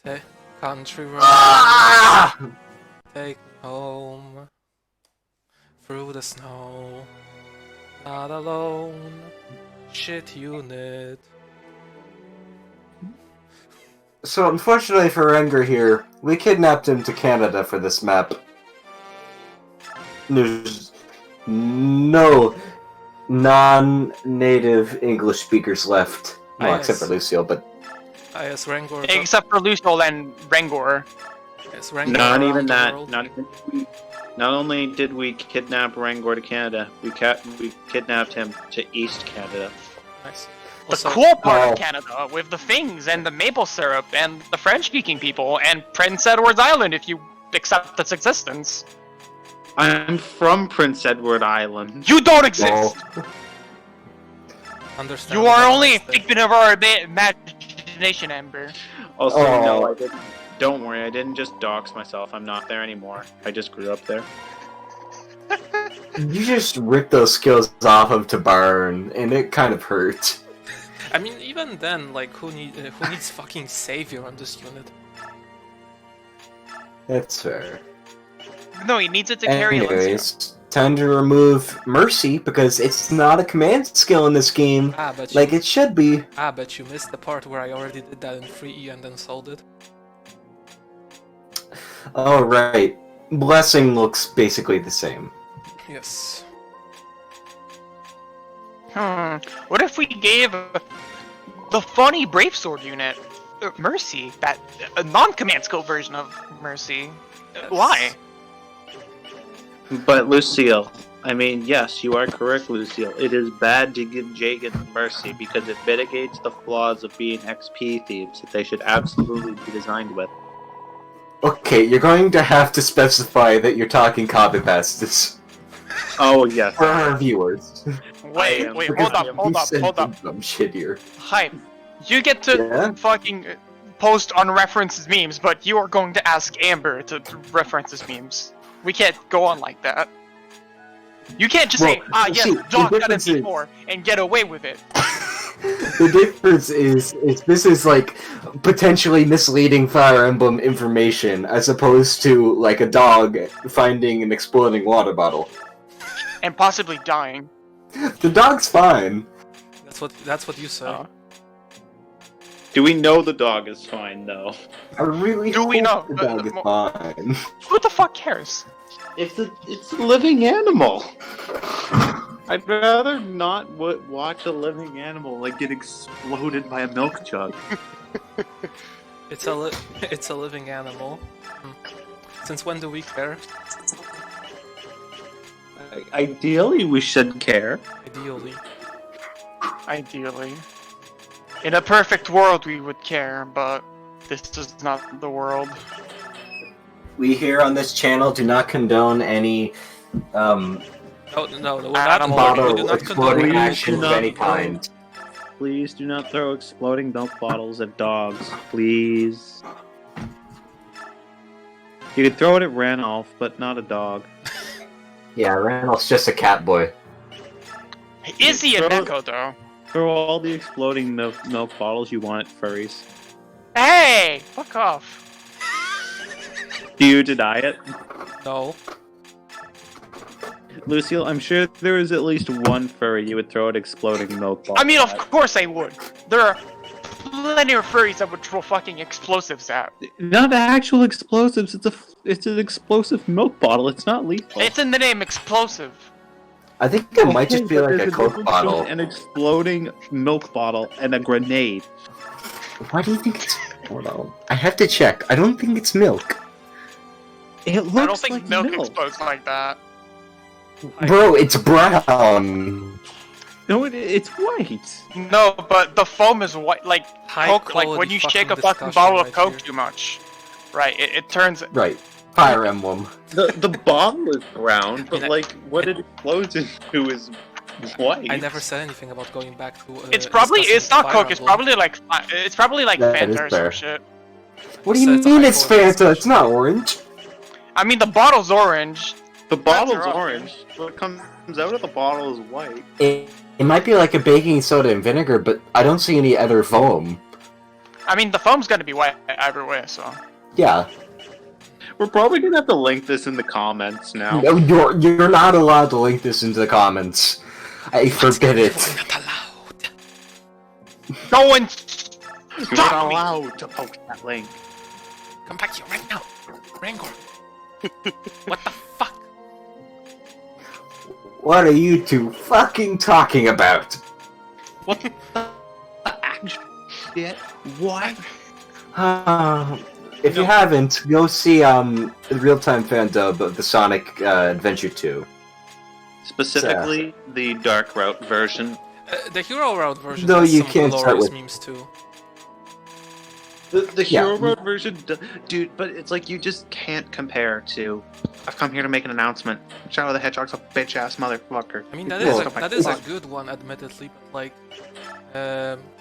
Take country road, take me home through the snow. Not alone, shit unit. So unfortunately for Renger here, we kidnapped him to Canada for this map. There's no non-native English speakers left. Well, except for Luciole, but... Yes, Rangor. Except for Luciole and Rangor. Yes, Rangor. Not even that. Not only did we kidnap Rangor to Canada, we kidnapped him to East Canada. Nice. The cool part of Canada, with the things and the maple syrup and the French-speaking people and Prince Edward's Island, if you accept its existence. I'm from Prince Edward Island. You don't exist! Understand. You are only a figment of our imagination, Amber. Also, no, I didn't. Don't worry, I didn't just dox myself. I'm not there anymore. I just grew up there. You just ripped those skills off of to burn, and it kind of hurt. I mean, even then, like, who needs fucking savior on this unit? That's fair. No, he needs it to carry Elysium. Anyways, time to remove Mercy, because it's not a command skill in this game, like it should be. But you missed the part where I already did that in 3E and then sold it. Oh, right. Blessing looks basically the same. Yes. What if we gave the funny Brave Sword unit Mercy, that a non-command skill version of Mercy? Yes. Why? But Luciole, I mean, yes, you are correct, Luciole. It is bad to give Jagan Mercy because it mitigates the flaws of being XP thieves that they should absolutely be designed with. Okay, you're going to have to specify that you're talking copy pastes. Oh, yes. For our viewers. Wait, hold up. Dumb shit here. Hype. You get to fucking post unreferenced memes, but you are going to ask Amber to reference his memes. We can't go on like that. You can't just say, yes, Doc got it before, and get away with it. The difference is this is like potentially misleading Fire Emblem information as opposed to like a dog finding an exploding water bottle. And possibly dying. The dog's fine. That's what you say. Do we know the dog is fine, though? I really Do we know? the dog is fine. Who the fuck cares? It's a living animal. I'd rather not watch a living animal like get exploded by a milk jug. It's a living animal. Since when do we care? Ideally, we should care. Ideally. In a perfect world, we would care, but this is not the world. We here on this channel do not condone any No, we're not bottle exploding action of any kind. Please do not throw exploding milk bottles at dogs, please. You could throw it at Ranulph, but not a dog. Yeah, Randall's just a cat boy. Is he a Neko, though? Throw all the exploding milk bottles you want at furries. Hey! Fuck off. Do you deny it? No. Luciole, I'm sure there is at least one furry you would throw at exploding milk bottles. I mean, of course I would. There are plenty of furries that would throw fucking explosives at. Not actual explosives, it's an explosive milk bottle, it's not lethal. It's in the name explosive. I think it might just be like a Coke bottle. An exploding milk bottle and a grenade. Why do you think it's... Hold on. I have to check. I don't think it's milk. It looks I don't think like milk explodes like that. Bro, it's brown. No, it's white. No, but the foam is white. Like Coke, like when quality you shake a fucking fucking bottle of discussion Coke right too much. Right, it turns... Right. Fire Emblem. The bottle is brown, but like what it explodes into is white. I never said anything about going back to. It's probably... It's not Fire Coke, it's Emblem. probably like That Fanta is or fair. some shit. What do you It's a mean it's high quality Fanta? It's not orange. I mean, the bottle's orange. The bottle's Fanta orange. What comes out of the bottle is white. It might be like a baking soda and vinegar, but I don't see any other foam. I mean, the foam's gonna be wet either way, so. Yeah. We're probably gonna have to link this in the comments now. No, you're not allowed to link this into the comments. I forbid it. Not allowed. No one. You're Stop not me! allowed to post that link. Come back here right now, Rangor. What the fuck? What are you two fucking talking about? What the actual shit? What? If you haven't, go see the real-time fan dub of the Sonic Adventure 2. Specifically, the Dark Route version. The Hero Route version No, has you some can't start glorious with- memes too. The Yeah. Hero Road version, dude, but it's like you just can't compare to. I've come here to make an announcement. Shadow the Hedgehog's a bitch ass motherfucker. I mean, that Well, is a good one, admittedly, but like,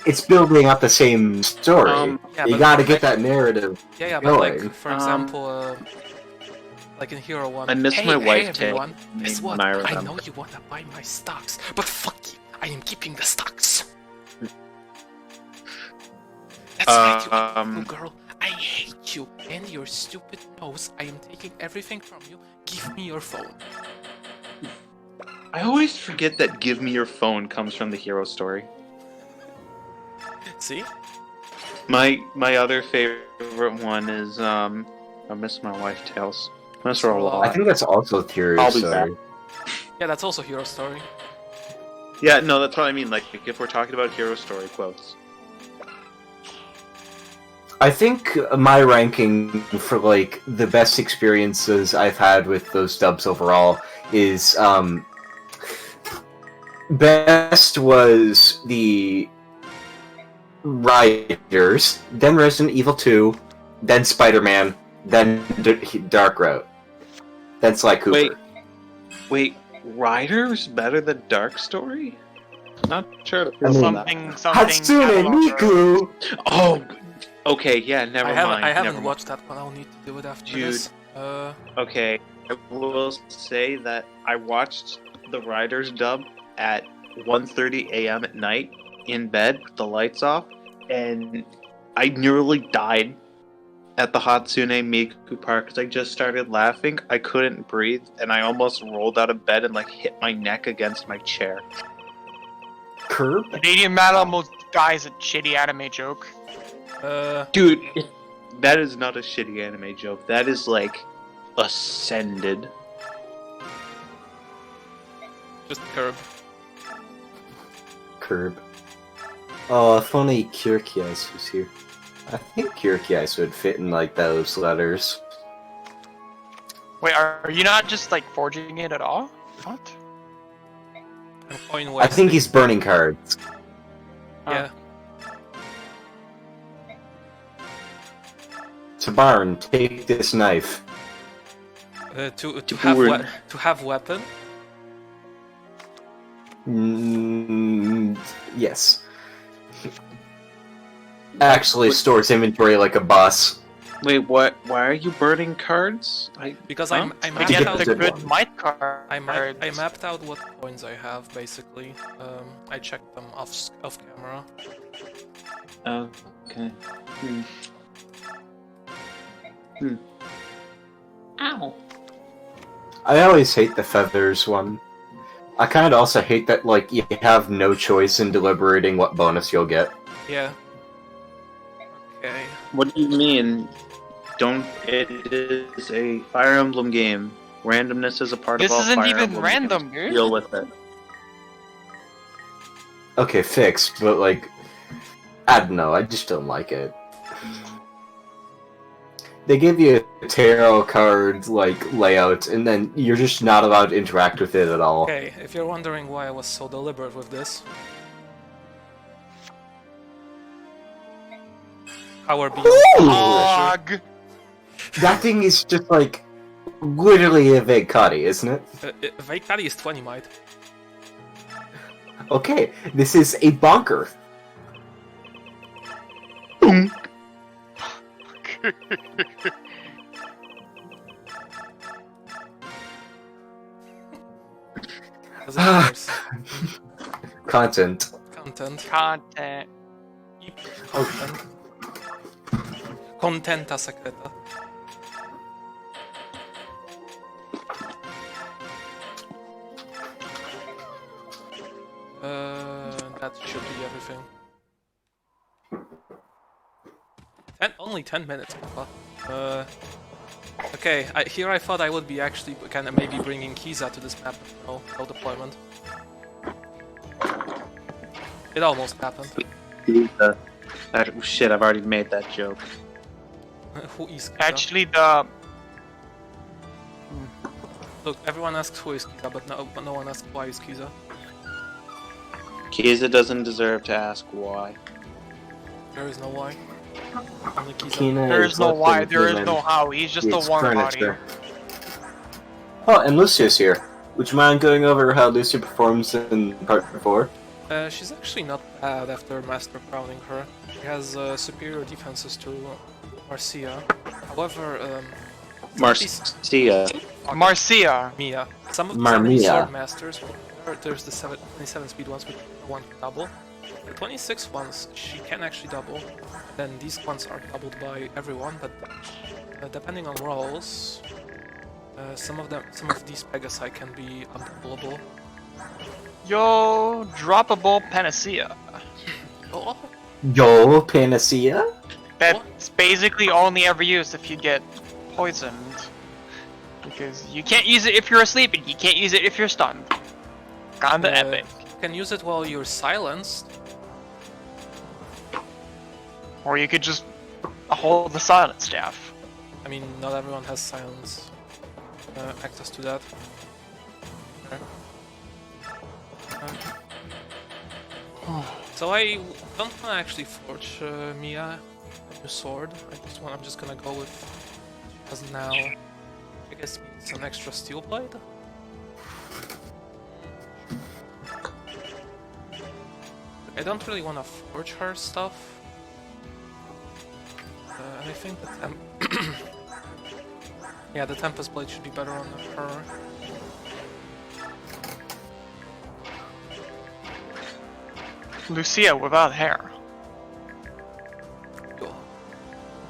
It's building up the same story. yeah, You but gotta like- get that narrative. Yeah, but like, going. for example, like in Hero 1, I miss hey, my wife, hey everyone, Tay. guess what? I I remember. know you wanna buy my stocks, but fuck you, I am keeping the stocks. That's right, you evil girl. I hate you and your stupid nose. I am taking everything from you. Give me your phone. I always forget that "Give Me Your Phone" comes from the Hero story. See? My other favorite one is I miss my wife Tails. I miss her a I lot. think that's also Theory I'll be story. Yeah, that's also Hero Story. Yeah, no, that's what I mean. Like if we're talking about Hero story quotes. I think my ranking for like the best experiences I've had with those dubs overall is best was the Riders, then Resident Evil 2, then Spider-Man, then Dark Route, then Sly Cooper. Wait, Rider's better than Dark Story? Not sure. I mean, Something. Hatsune catalog. Miku! Oh, okay, yeah, never mind. I haven't never watched that one. I'll need to do it after Dude. this. mind. Okay, I will say that I watched the Riders dub at 1:30 a.m. at night in bed with the lights off, and I nearly died at the Hatsune Miku part because I just started laughing. I couldn't breathe, and I almost rolled out of bed and like hit my neck against my chair. Curb? Canadian man almost dies a shitty anime joke. Dude, that is not a shitty anime joke. That is like ascended. Just Curb. Curb. Oh, if only Kyrkias was here. I think Kyrkias would fit in like those letters. Wait, are you not just like forging it at all? What? I'm coin I wasting. think he's burning cards. Yeah. Tabarn, take this knife. To burn. have weapon. Yes. Actually stores inventory like a boss. Wait, what? Why are you burning cards? Because Huh? I To mapped get out the good good one. might card. I mapped out what coins I have basically. I checked them off camera. Okay. Ow. I always hate the feathers one. I kind of also hate that like you have no choice in deliberating what bonus you'll get. Yeah. Okay. What do you mean? It is a Fire Emblem game. Randomness is a part This of all isn't Fire even Emblem random, games. dude. Deal with it. Okay, fixed, but like, I don't know, I just don't like it. They give you a tarot card, like, layout, and then you're just not allowed to interact with it at all. Okay, if you're wondering why I was so deliberate with this. Power Beyond Treasure. Hog. That thing is just, like, literally a vague cutty, isn't it? Vaikari is 20 might. Okay, this is a bonker. Doesn't matter. Content. Content. Content. Content. Contenta secreta. That should be everything. Only 10 minutes, Papa. Okay, here I thought I would be actually kind of maybe bringing Kiza to this map, but no deployment. It almost happened. Shit, I've already made that joke. Who is Kiza? Actually, the Look, everyone asks who is Kiza, but no one asks why is Kiza. Kiza doesn't deserve to ask why. There is no why. Only Kiza. Kina there is no less why, than there is human. no how. He's just a It's one body. furniture. Oh, and Lucia's here. Would you mind going over how Lucia performs in part 4? She's actually not bad after Master Crowning her. She has superior defenses to Marcia. However, Marcia. Marcia. Mia. Some of Marmia. the Sword Masters, there's the 27 speed ones with one double. The 26 ones, she can actually double. Then these ones are doubled by everyone, but depending on rolls, some of these Pegasi can be undoubleable. Yo, droppable panacea. Oh, Yo, Panacea? That's basically only ever used if you get poisoned. Because you can't use it if you're asleep, and you can't use it if you're stunned. Kinda epic. you can use it while you're silenced. Or you could just hold the silent staff. I mean, not everyone has silence access to that. Okay. So I don't want to actually forge Mia a new sword. I'm just gonna go with what she has now. I guess needs an extra steel blade. I don't really want to forge her stuff. And I think that yeah, the Tempest blade should be better on her. Lucia without hair.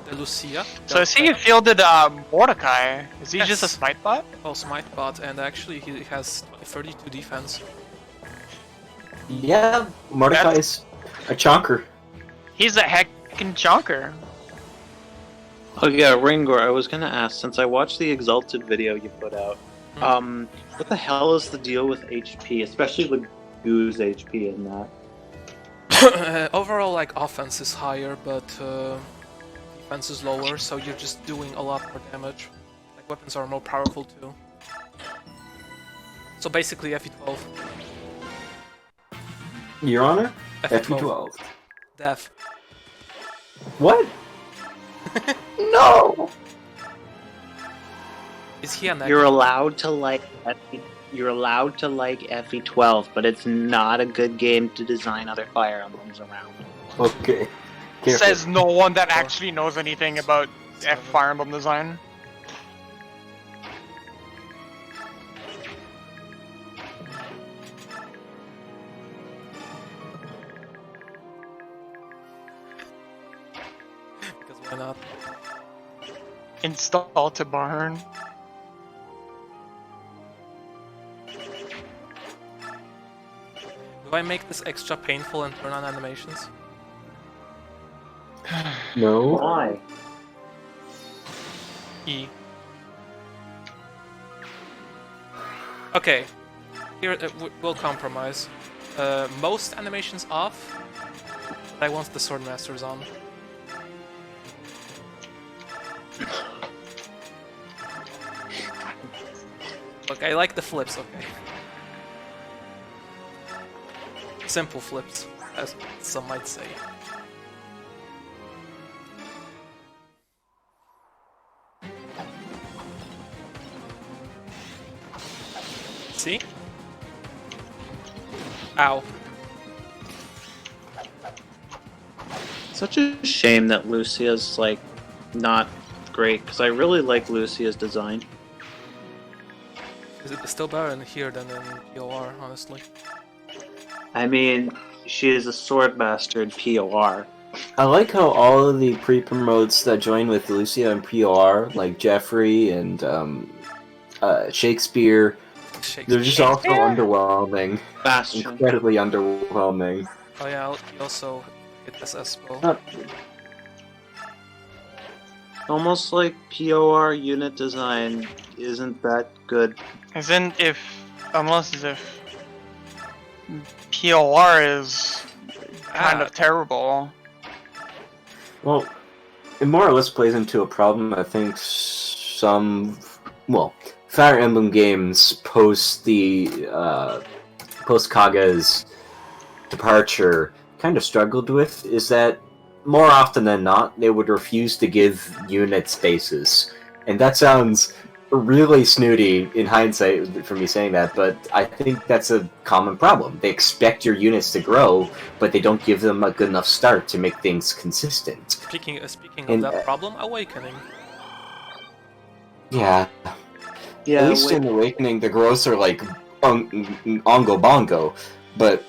The Lucia. So I see you fielded Mordecai. Is he just a Yes. smite bot? Oh, smite bot, and actually he has 32 defense. Yeah, Mordecai's a chonker. He's a heckin' chunker. Oh yeah, Ringor, I was gonna ask, since I watched the Exalted video you put out, what the hell is the deal with HP, especially with Goo's HP in that? Overall, like, offense is higher, but defense is lower, so you're just doing a lot more damage. Like, weapons are more powerful too. So basically, FE12. Your Honor? FE12. FE12. Def. What? No! Is he an You're allowed to like FE12, but it's not a good game to design other Fire Emblems around. Okay. Careful. Says no one that actually knows anything about Fire Emblem design. Because why not? Install to burn. Do I make this extra painful and turn on animations? No. Why? E. Okay, here we'll compromise. Most animations off, but I want the Sword Masters on. Look, I like the flips, okay. Simple flips, as some might say. See? Ow. Such a shame that Lucia's, like, not great, because I really like Lucia's design. Is it still better in here than in POR, honestly? I mean, she is a sword master in POR, I like how all of the pre-promotes that join with Lucia and POR, like Jeffrey and Shakespeare, they're just also underwhelming. Bastion. Incredibly underwhelming. Oh yeah, he also hit SSPO. Almost like POR unit design isn't that good. Unless as if POR is kind of terrible. Well, it more or less plays into a problem I think Fire Emblem games post Kaga's departure kind of struggled with, is that more often than not, they would refuse to give units spaces. And that sounds really snooty in hindsight for me saying that, but I think that's a common problem. They expect your units to grow, but they don't give them a good enough start to make things consistent. Speaking of that problem, Awakening. Yeah. At least in Awakening, the growths are like ongo bongo, but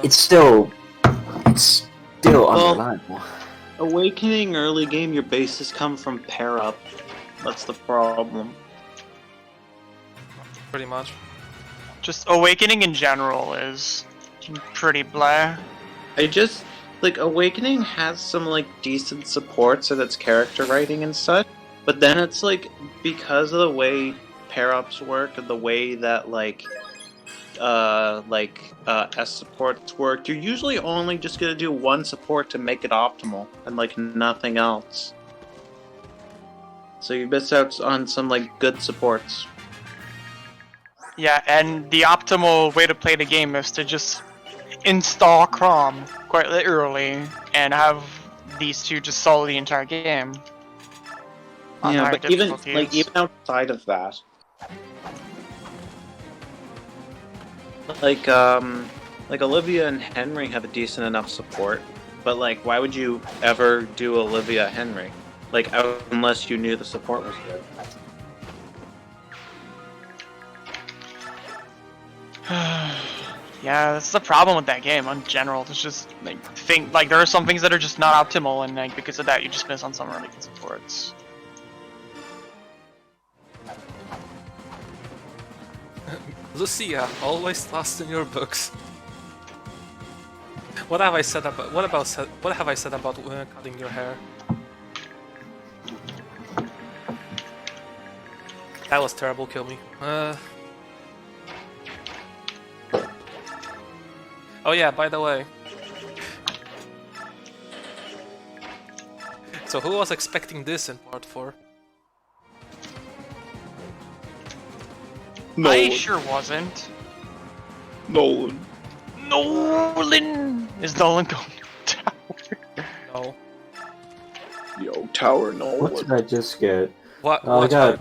it's still unreliable. Awakening early game, your bases come from pair up. That's the problem. Pretty much. Just Awakening in general is pretty blah. Awakening has some decent support, so that's character writing and such. But then it's because of the way pair ups work and the way that S supports work, you're usually only just gonna do one support to make it optimal, and nothing else. So you miss out on some good supports. Yeah, and the optimal way to play the game is to just install Crom quite literally and have these two just solve the entire game. Yeah, but even outside of that, Olivia and Henry have a decent enough support, but why would you ever do Olivia Henry? Unless you knew the support was good. Yeah, that's the problem with that game in general. There's just there are some things that are just not optimal, and because of that, you just miss on some really good supports. Lucia, always lost in your books. What have I said about cutting your hair? That was terrible. Kill me. Oh yeah, by the way. So who was expecting this in part 4? I sure wasn't. Nolan. Is Nolan going tower? No. Yo, tower Nolan. What did I just get? What? I got a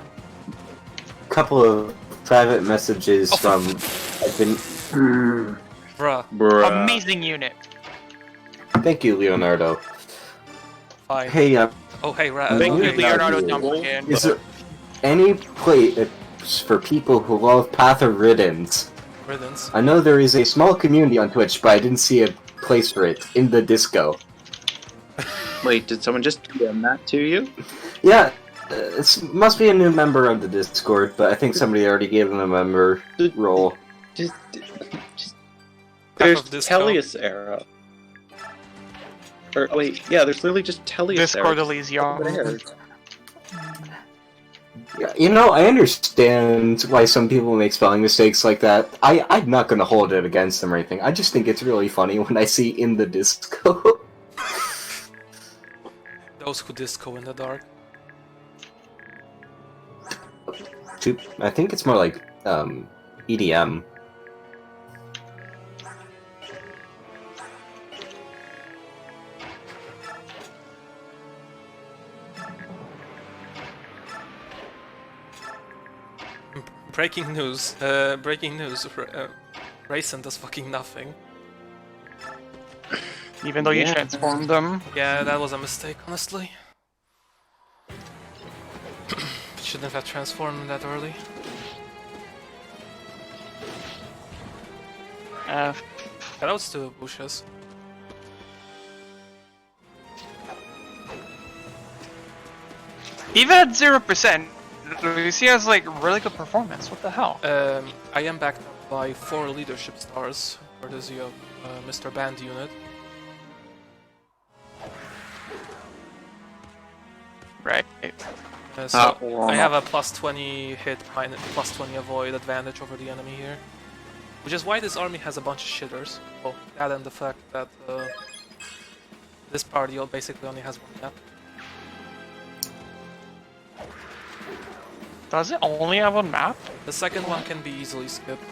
couple of private messages from. Bruh. Amazing unit. Thank you, Leonardo. Fine. Hey, Oh hey, Thank you, Leonardo Dumpkin. Is there any place for people who love Path of Riddance? Riddance. I know there is a small community on Twitch, but I didn't see a place for it in the disco. Wait, did someone just DM that to you? Yeah, it must be a new member of the Discord, but I think somebody already gave him a member role. There's Tellius era. Or wait, yeah, there's literally just Tellius Discord era. Elysium. Yeah, you know, I understand why some people make spelling mistakes like that. I'm not gonna hold it against them or anything. I just think it's really funny when I see in the disco. Those who disco in the dark. I think it's more like EDM. Breaking news. Rayson does fucking nothing. Even though you transformed them. Yeah, that was a mistake, honestly. Shouldn't have transformed that early. Shoutouts to Bushes. Even at 0%, Lucy has like really good performance. What the hell? I am backed up by 4 leadership stars, courtesy of Mr. Band unit. Right. So well, I have a plus 20 hit, plus 20 avoid advantage over the enemy here. Which is why this army has a bunch of shitters. Well, that and the fact that this party basically only has 1 map. Does it only have 1 map? The second one can be easily skipped.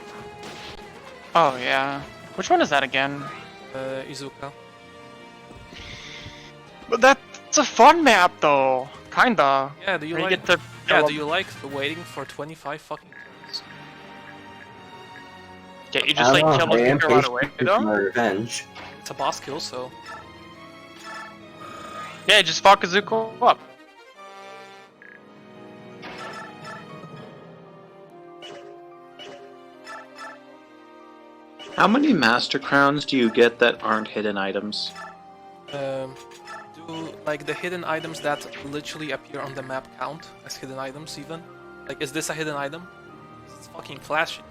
Oh yeah. Which one is that again? Izuka. But that's a fun map though. Kinda. Yeah, do you Where like? get to Yeah, do you like waiting for 25 fucking turns? Yeah, you just like kill I am them right away. patient for my revenge. It's a boss kill, so Yeah, just fuck Kazuko up. How many Master Crowns do you get that aren't hidden items? do like the hidden items that literally appear on the map count as hidden items even? Like, is this a hidden item? It's fucking flashy.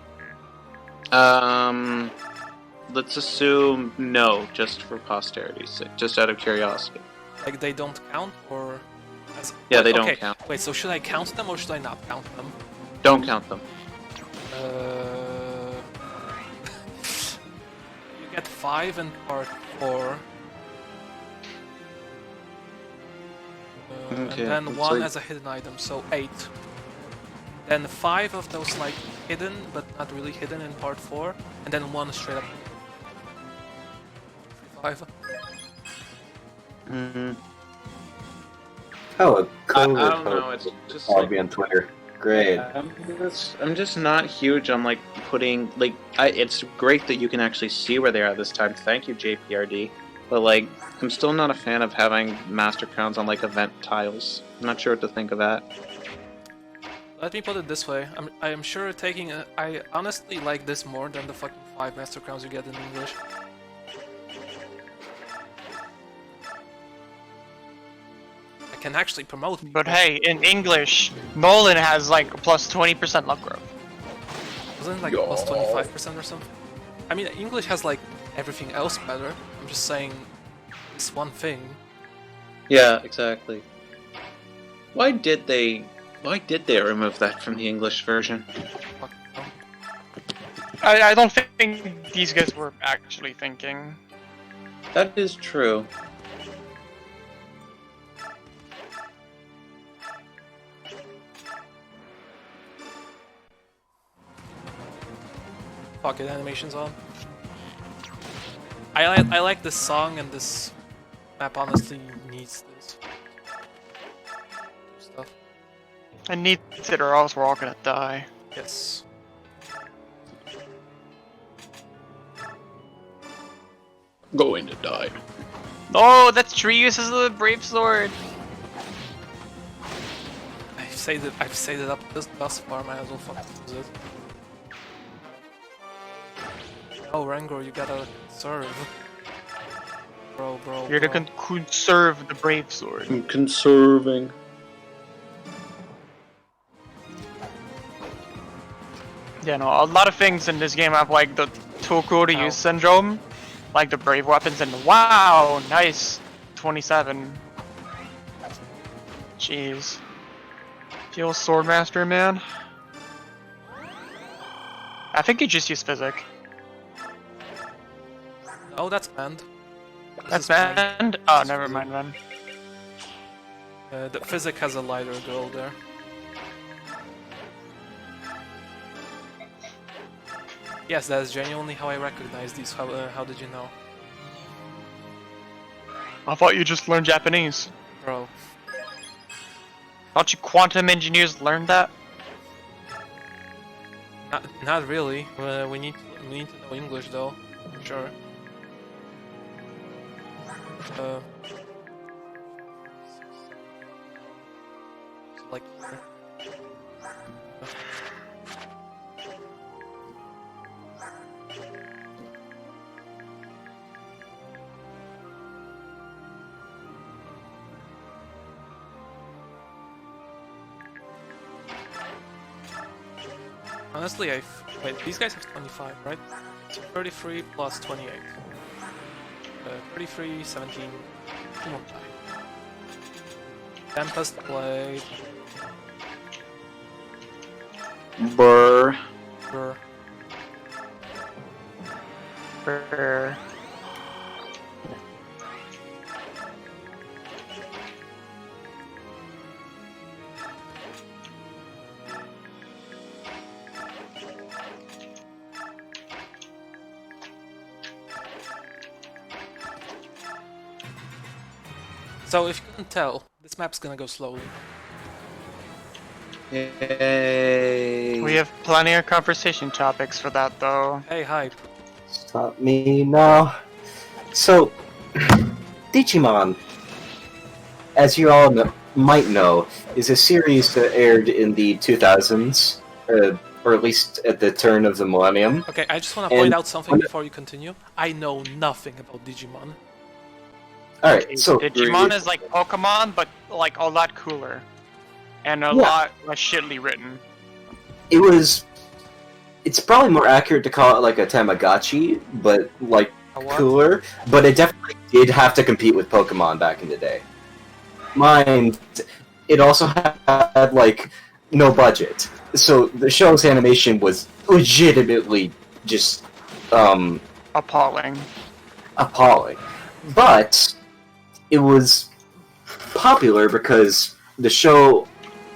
Let's assume no, just for posterity's sake, just out of curiosity. Like, they don't count, or... Yeah, they okay. don't count. Wait, so should I count them or should I not count them? Don't count them. You get 5 in part 4. Okay, And then it's 1 like- as a hidden item, so 8. Then 5 of those like hidden, but not really hidden in part 4, and then 1 straight up. 5. Oh, a I code don't know, it's just followed like, me on Twitter. Great. I'm just not huge on like putting like it's great that you can actually see where they are this time. Thank you, JPRD. But like, I'm still not a fan of having Master Crowns on like event tiles. I'm not sure what to think of that. Let me put it this way, I am sure taking I honestly like this more than the fucking 5 Master Crowns you get in English. I can actually promote people. But hey, in English, Nolan has like a plus 20% luck growth. Wasn't it like plus 25% or something? I mean, English has like everything else better. I'm just saying this one thing. Yeah, exactly. Why did they remove that from the English version? Fuck, no. I don't think these guys were actually thinking. That is true. Fuck it, animation's on. I like this song, and this map honestly needs this stuff. I need it or else we're all gonna die. Yes. Going to die. Oh, that's tree uses the brave sword. I've saved it up thus far, might as well fucking use it. Oh, Rangor, you gotta conserve. Bro. You're to conserve the brave sword. I'm conserving. Yeah, no, a lot of things in this game have like the Toku to Ow. use syndrome, like the brave weapons, and wow, nice 27. Jeez. Feel Swordmaster, man. I think you just use physic. Oh, that's banned. That's banned? Oh, never mind then. The physic has a lighter goal there. Yes, that is genuinely how I recognize these. How did you know? I thought you just learned Japanese. Bro. Thought you quantum engineers learned that? Not really. We need to know English though, for sure. Like here. Honestly, wait, these guys have 25, right? So 33 plus 28. 33, 17, 2 more die. Tempest Blade. Brr. Brr. Brr. So if you couldn't tell, this map's gonna go slowly. Yay. We have plenty of conversation topics for that, though. Hey, hype. Stop me now. So, Digimon, as you all might know, is a series that aired in the 2000s, or at least at the turn of the millennium. Okay, I just want to point out something before you continue. I know nothing about Digimon. Alright, so... Digimon is like Pokemon, but like a lot cooler. And a lot less shittily written. It's probably more accurate to call it like a Tamagotchi, but like A what? cooler. But it definitely did have to compete with Pokemon back in the day. Mind, it also had like no budget, so the show's animation was legitimately just Appalling. appalling. But it was popular because the show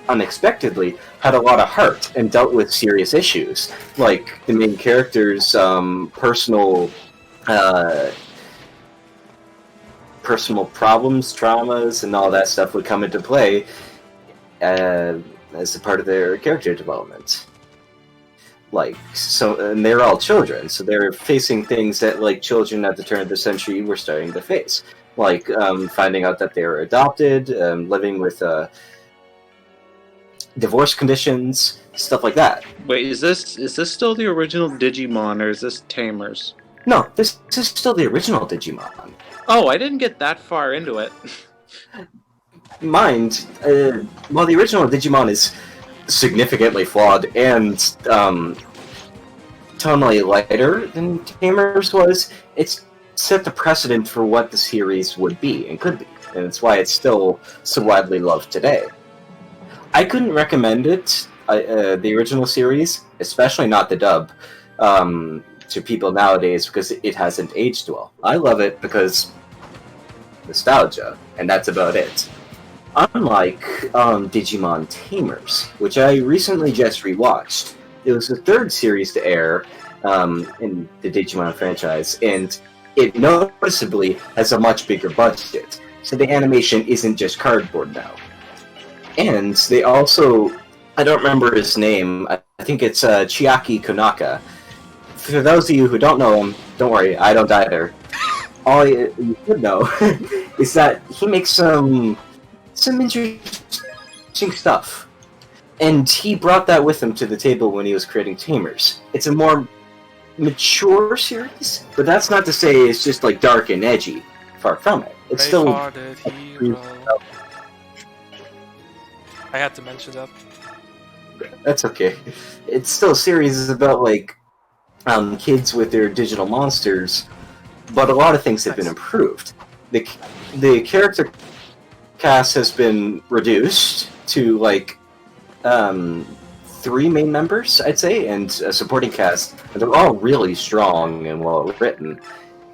unexpectedly had a lot of heart and dealt with serious issues, like the main character's personal problems, traumas, and all that stuff would come into play as a part of their character development. And they're all children, so they're facing things that like children at the turn of the century were starting to face, like finding out that they were adopted, living with divorce conditions, stuff like that. Wait, is this still the original Digimon, or is this Tamers? No, this is still the original Digimon. Oh, I didn't get that far into it. Mind, while the original Digimon is significantly flawed and tonally lighter than Tamers was, it's set the precedent for what the series would be and could be, and it's why it's still so widely loved today. I couldn't recommend it, the original series, especially not the dub, to people nowadays because it hasn't aged well. I love it because nostalgia, and that's about it. Unlike Digimon Tamers, which I recently just rewatched, it was the third series to air in the Digimon franchise, and it noticeably has a much bigger budget, so the animation isn't just cardboard now. And they also, I don't remember his name, I think it's Chiaki Konaka. For those of you who don't know him, don't worry, I don't either. All you should know is that he makes some interesting stuff. And he brought that with him to the table when he was creating Tamers. It's a more mature series, but that's not to say it's just like dark and edgy. Far from it. It's still... I had to mention that. That's okay. It's still a series about like kids with their digital monsters, but a lot of things have been improved. The character cast has been reduced to like 3 main members, I'd say, and a supporting cast. And they're all really strong and well written.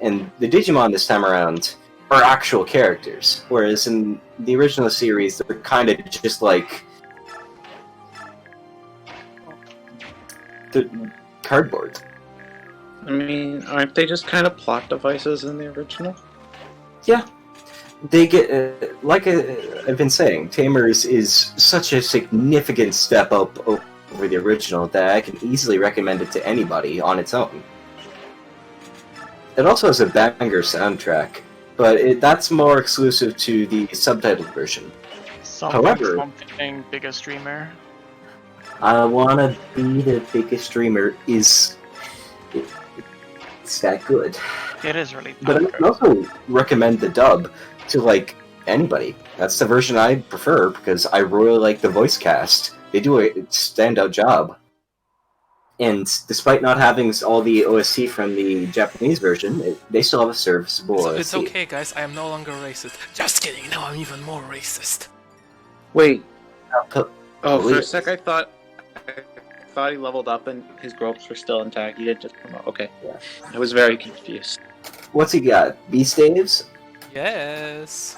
And the Digimon this time around are actual characters, whereas in the original series they're kind of just like the cardboard. I mean, aren't they just kind of plot devices in the original? Yeah. They get, like I've been saying, Tamers is such a significant step up over the original that I can easily recommend it to anybody on its own. It also has a banger soundtrack, but that's more exclusive to the subtitled version. However, something biggest streamer. I Wanna Be the Biggest Streamer is... It's that good. It is really But I can also recommend the dub to, like, anybody. That's the version I prefer, because I really like the voice cast. They do a standout job. And despite not having all the OST from the Japanese version, they still have a serviceable So OST. it's okay, guys. I am no longer racist. Just kidding. Now I'm even more racist. Wait. Po- Oh, for a police. sec I thought he leveled up and his ropes were still intact. He didn't just promote. Okay. Yeah. I was very confused. What's he got? Beast Daves? Yes.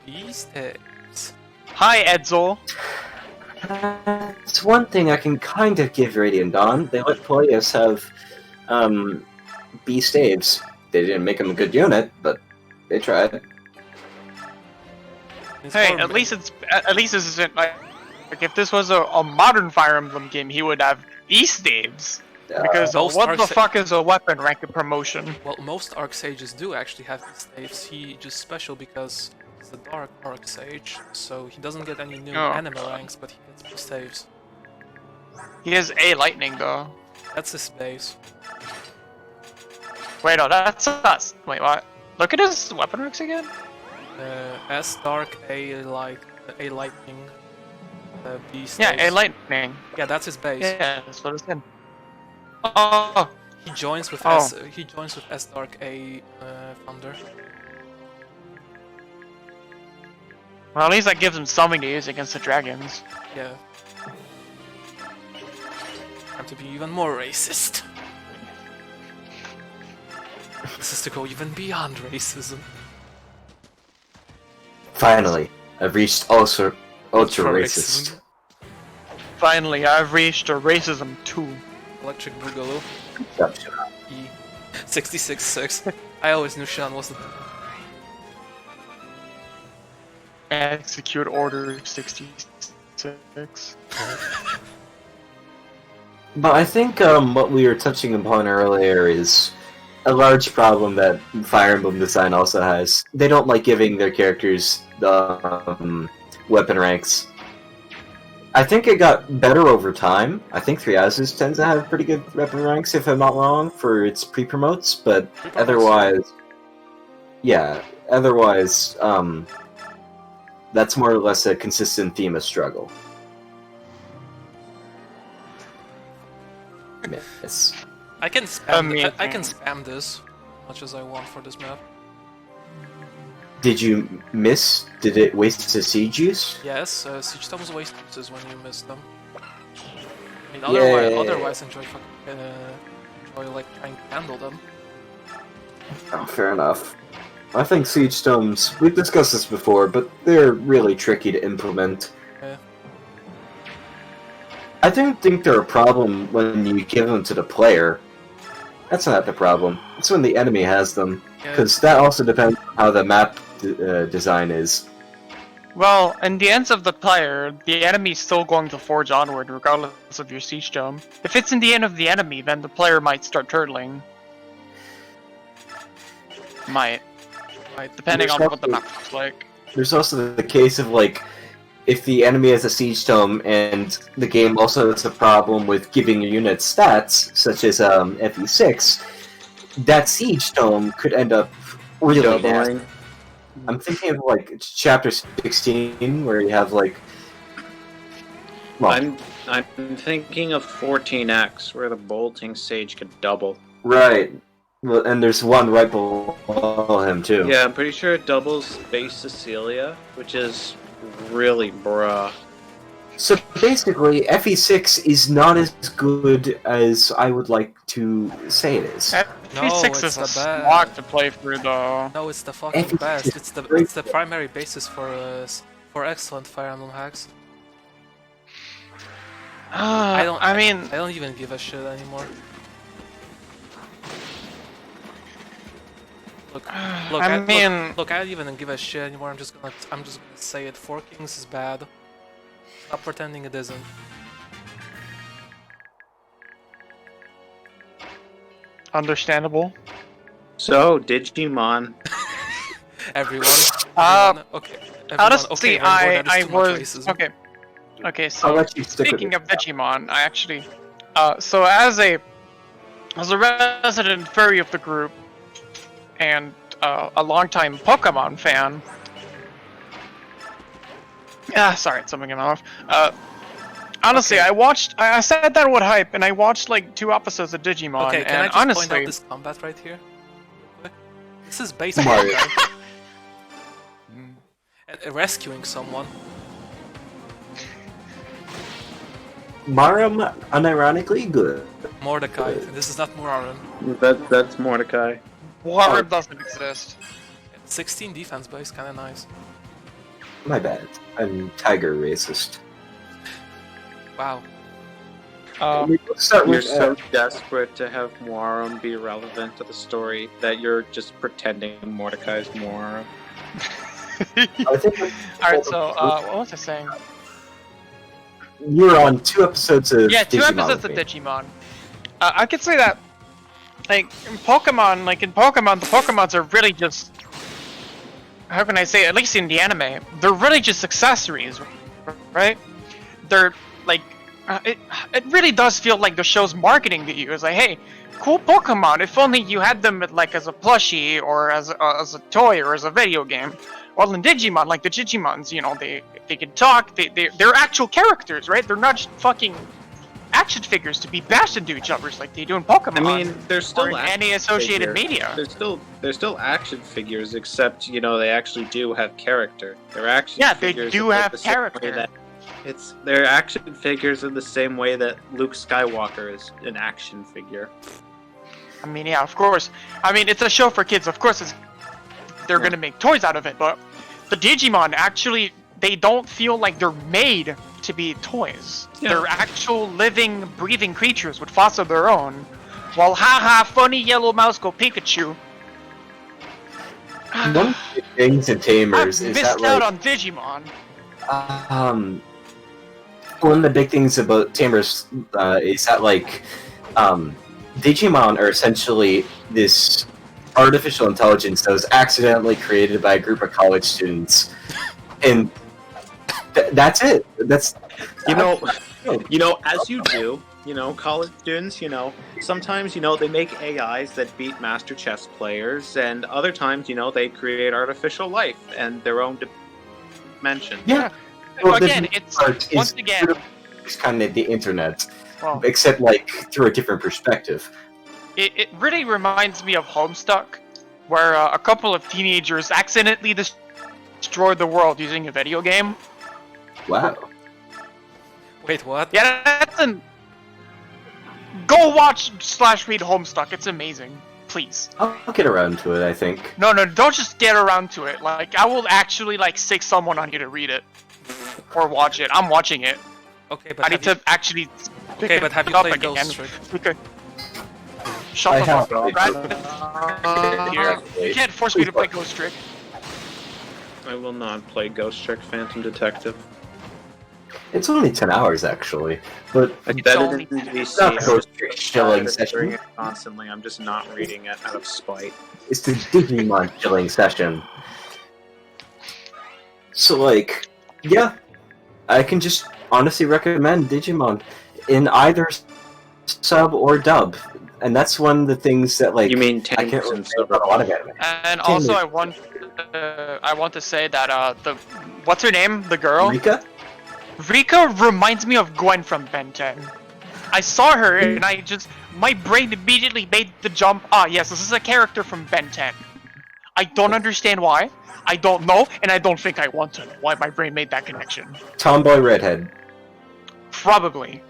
These days. Hi, Edsel. It's one thing I can kind of give Radiant Dawn. They let Polius have Beast Daves. They didn't make him a good unit, but they tried. It's Hey, more at least this isn't like if this was a modern Fire Emblem game, he would have East Daves. Because most what the Arc- fuck is a weapon rank promotion? Well, most Arc Sages do actually have these saves. He just special because he's a Dark Arc Sage, so he doesn't get any new Oh. anime ranks, but he gets plus saves. He has A lightning though. That's his base. Wait, no, that's us. Wait, what? Look at his weapon ranks again. S Dark, A Light, A Lightning, B Yeah, staves. A lightning. Yeah, that's his base. Yeah, that's what it said. Oh, He joins with Oh. S. He joins with S Dark, A Thunder. well, at least that gives him something to use against the dragons. Yeah. Time to be even more racist. This is to go even beyond racism. Finally, I've reached ultra racist. Finally, I've reached a racism 2. Electric Boogaloo. Yep. E. 66-6. I always knew Sean was the... Execute Order 66. But I think what we were touching upon earlier is a large problem that Fire Emblem Design also has. They don't like giving their characters the weapon ranks. I think it got better over time. I think 3Houses tends to have pretty good weapon ranks, if I'm not wrong, for its pre-promotes, but otherwise... Yeah, otherwise, that's more or less a consistent theme of struggle. Yes. I can spam. mean- I can spam this as much as I want for this map. Did you miss? Did it waste the siege use? Yes, Siege Tomes waste uses when you miss them. I mean, Yeah. otherwise enjoy like trying to handle them. Oh, fair enough. I think siege stones. We've discussed this before, but they're really tricky to implement. Yeah. I don't think they're a problem when you give them to the player. That's not the problem. It's when the enemy has them, Yeah. because that also depends on how the map design is. Well, in the ends of the player, the enemy's still going to forge onward regardless of your siege dome. If it's in the end of the enemy, then the player might start turtling. Might, depending on what the map looks like. There's also the case of, like, if the enemy has a siege tome and the game also has a problem with giving your unit stats, such as FE6, that siege tome could end up really Doubling. nasty. I'm thinking of, like, chapter 16, where you have, like... Well, I'm thinking of 14X, where the bolting sage could double. right. Well, and there's one right below him, too. Yeah, I'm pretty sure it doubles Space Cecilia, which is really bruh. So basically, FE6 is not as good as I would like to say it is. FE6 it's is a the bad. slog to play through though. No, it's the fucking FE6 best. is It's the great. primary basis for excellent Fire Emblem hacks. I don't even give a shit anymore. Look, I don't even give a shit anymore. I'm just gonna say it. Four Kings is bad. Stop pretending it isn't. understandable. So, Digimon. Everyone. Okay. Everyone, Honestly, okay, Rainbow, that is I too much was racism. okay. Okay, I'll so let you stick speaking with of Digimon, I actually, so as a resident furry of the group and a longtime Pokemon fan. Sorry, something in my mouth. Honestly, Okay. I said that with hype, and I watched like 2 episodes of Digimon, Okay, can I and just honestly, point out this combat right here? Real quick? This is basically Mario. rescuing someone. Marum, unironically good. Mordecai. This is not Muraran. That's Mordecai. Water doesn't exist. 16 defense base, kinda nice. My bad. I'm tiger racist. Wow. Let's start You're with so desperate to have Muarum be relevant to the story that you're just pretending Mordecai's Muarum. I think Alright, so what was I saying? you're on 2 episodes of Yeah, 2 Digimon episodes with of me. Digimon. I could say that, like, in Pokemon, the Pokemons are really just, how can I say, at least in the anime, they're really just accessories, right? They're, like, it really does feel like the show's marketing to you. It's like, hey, cool Pokemon, if only you had them, like, as a plushie, or as a toy, or as a video game. Well, in Digimon, like, the Digimons, you know, they can talk, they're actual characters, right? They're not just fucking action figures to be bashed into each other's like they do in Pokemon. I mean, there's or still in action any associated figures. media. There's still action figures, except they actually do have character. They're action Yeah, they figures. do in have the same way character. that they're action figures in the same way that Luke Skywalker is an action figure. I mean, yeah, of course. I mean, it's a show for kids. Of course, they're gonna make toys out of it. But the Digimon actually, they don't feel like they're made to be toys. Yeah. They're actual living, breathing creatures with thoughts of their own. Well, haha, funny yellow mouse go Pikachu. One of the things in I've Tamers is missed that, out like, on Digimon. one of the big things about Tamers is that, like, Digimon are essentially this artificial intelligence that was accidentally created by a group of college students, and that's it. That's As you do, college students, sometimes, they make AIs that beat master chess players, and other times, they create artificial life and their own dimension. Yeah. Again, it's once again. It's kind of the internet, Well, except like through a different perspective. It really reminds me of Homestuck, where a couple of teenagers accidentally destroyed the world using a video game. Wow. Wait, what? Yeah, that's an... Go watch / read Homestuck, it's amazing. Please. I'll get around to it, I think. No, don't just get around to it. Like, I will actually, stick someone on you to read it. Or watch it. I'm watching it. Okay, but I need to actually... Okay, but have you up played again. Ghost Trick? Okay. Shut I the have fuck up, played right? Here. You can't force me to play Ghost Trick. I will not play Ghost Trick Phantom Detective. It's only 10 hours, actually. But I It's bet only it in it's not VC. Ghost Trick Shilling Considering Session. it constantly. I'm just not reading it out of spite. It's the Digimon Shilling Session. So, like, yeah. I can just honestly recommend Digimon in either sub or dub. And that's one of the things that, like, You mean I can't tanks really and say about a lot of anime. And also, I want to say that what's her name? The girl. Rika reminds me of Gwen from Ben 10. I saw her and my brain immediately made the jump. Ah, yes, this is a character from Ben 10. I don't understand why. I don't know, and I don't think I want to know why my brain made that connection. Tomboy Redhead. Probably.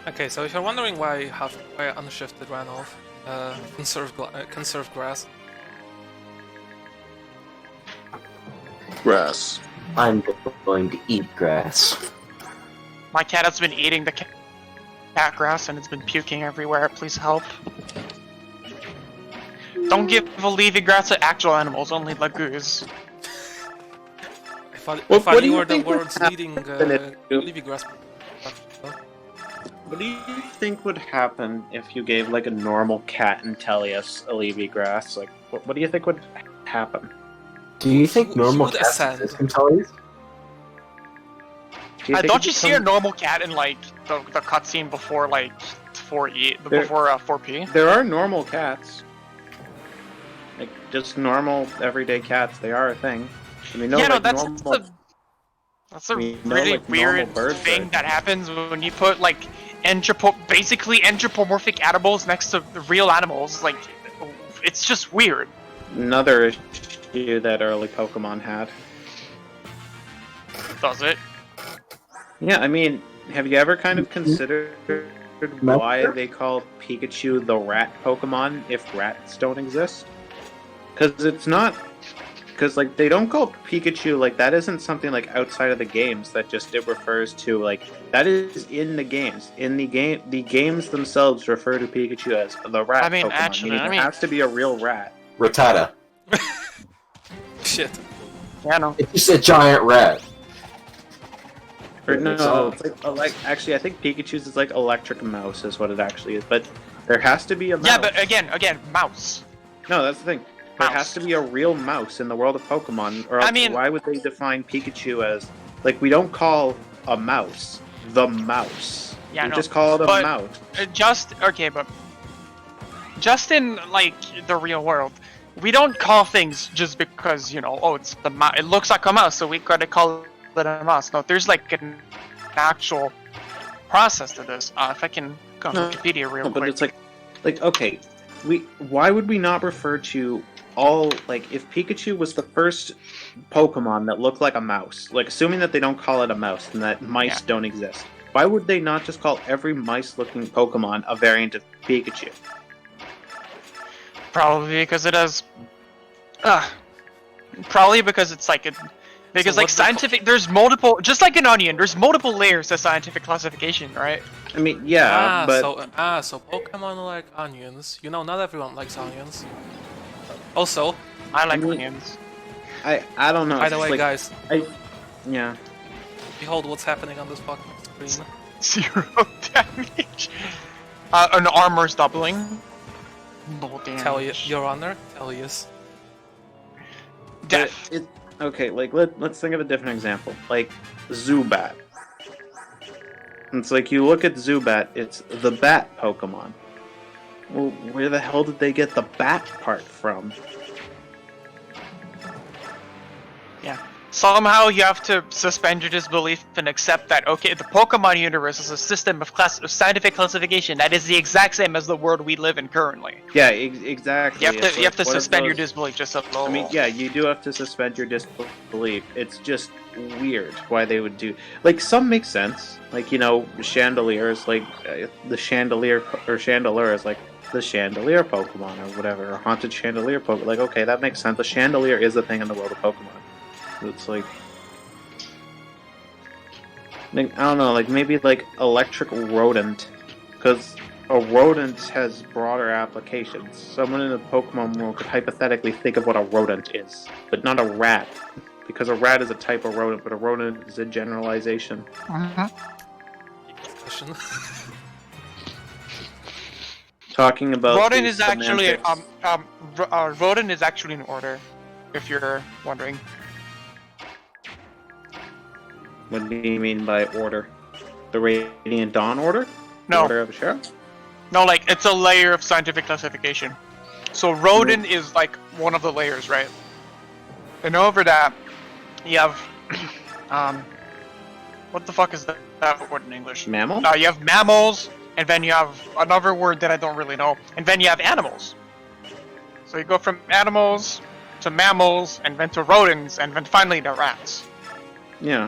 Okay, so if you're wondering why Unshifted ran off, conserve grass. Grass. I'm going to eat grass. My cat has been eating the cat grass and it's been puking everywhere. Please help. Don't give a leafy grass to actual animals, only lagoos. If you were the world's leading leafy grass. What do you think would happen if you gave like a normal cat and Tellius a leafy grass? Like, what do you think would happen? Do you think normal would cats ascend. exist in Tellius? Don't you see a normal cat in like the cutscene before like 4P? There are normal cats. Like just normal everyday cats. They are a thing. I mean, that's a really weird thing that happens when you put like basically anthropomorphic animals next to the real animals. Like, it's just weird. Another issue that early Pokemon had. Does it? Yeah, I mean, have you ever kind of considered why they call Pikachu the rat Pokemon if rats don't exist? Because it's not... Because, like, they don't call Pikachu, like, that isn't something, like, outside of the games that just it refers to, like, that is in the games. In the games themselves refer to Pikachu as the rat Pokemon. Actually, it has to be a real rat. Rattata. Shit. Yeah, no. It's just a giant rat. Or no, it's like actually, I think Pikachu's is like electric mouse is what it actually is, but there has to be a mouse. Yeah, but again, mouse. No, that's the thing. There has to be a real mouse in the world of Pokemon, or else why would they define Pikachu as... Like, we don't call a mouse the mouse. Yeah, we just call it a mouse. But just in, like, the real world, we don't call things just because, you know, oh, it's the mouse. It looks like a mouse, so we gotta call it a mouse. No, there's, like, an actual process to this. If I can go on Wikipedia real quick. But it's like, okay, why would we not refer to... if Pikachu was the first Pokemon that looked like a mouse, like assuming that they don't call it a mouse and that mice don't exist, why would they not just call every mice-looking Pokemon a variant of Pikachu? Probably because it has... probably because it's like... Because, like, scientific... There's multiple... Just like an onion, there's multiple layers to scientific classification, right? I mean, yeah, but... So Pokemon like onions. You know, not everyone likes onions. Also, I like onions. I don't know. By the way, guys. Yeah. Behold what's happening on this fucking screen. 0 damage. An armor's doubling. No damage. Tell you, Your Honor. Tell you. Death. Okay, like let's think of a different example. Like Zubat. It's like you look at Zubat. It's the bat Pokemon. Well, where the hell did they get the bat part from? Yeah. Somehow you have to suspend your disbelief and accept that, okay, the Pokemon universe is a system of scientific classification that is the exact same as the world we live in currently. Yeah, exactly. You have to suspend your disbelief just a little. I mean, yeah, you do have to suspend your disbelief. It's just weird why they would do... Like, some make sense. Like, you know, chandeliers, like, the chandelier, or chandelier is like the chandelier Pokemon or whatever, or haunted chandelier Pokemon. Like, okay, that makes sense. The chandelier is a thing in the world of Pokemon. It's like, I don't know, like maybe like electric rodent, because a rodent has broader applications. Someone in the Pokemon world could hypothetically think of what a rodent is, but not a rat, because a rat is a type of rodent, but a rodent is a generalization. Talking about rodent is actually rodent is actually in order, if you're wondering. What do you mean by order? The Radiant Dawn order? No. Order of Sheriff? No, like, it's a layer of scientific classification. So rodent is, like, one of the layers, right? And over that, you have, what the fuck is that word in English? Mammal? You have mammals, and then you have another word that I don't really know, and then you have animals. So you go from animals to mammals, and then to rodents, and then finally to rats. Yeah.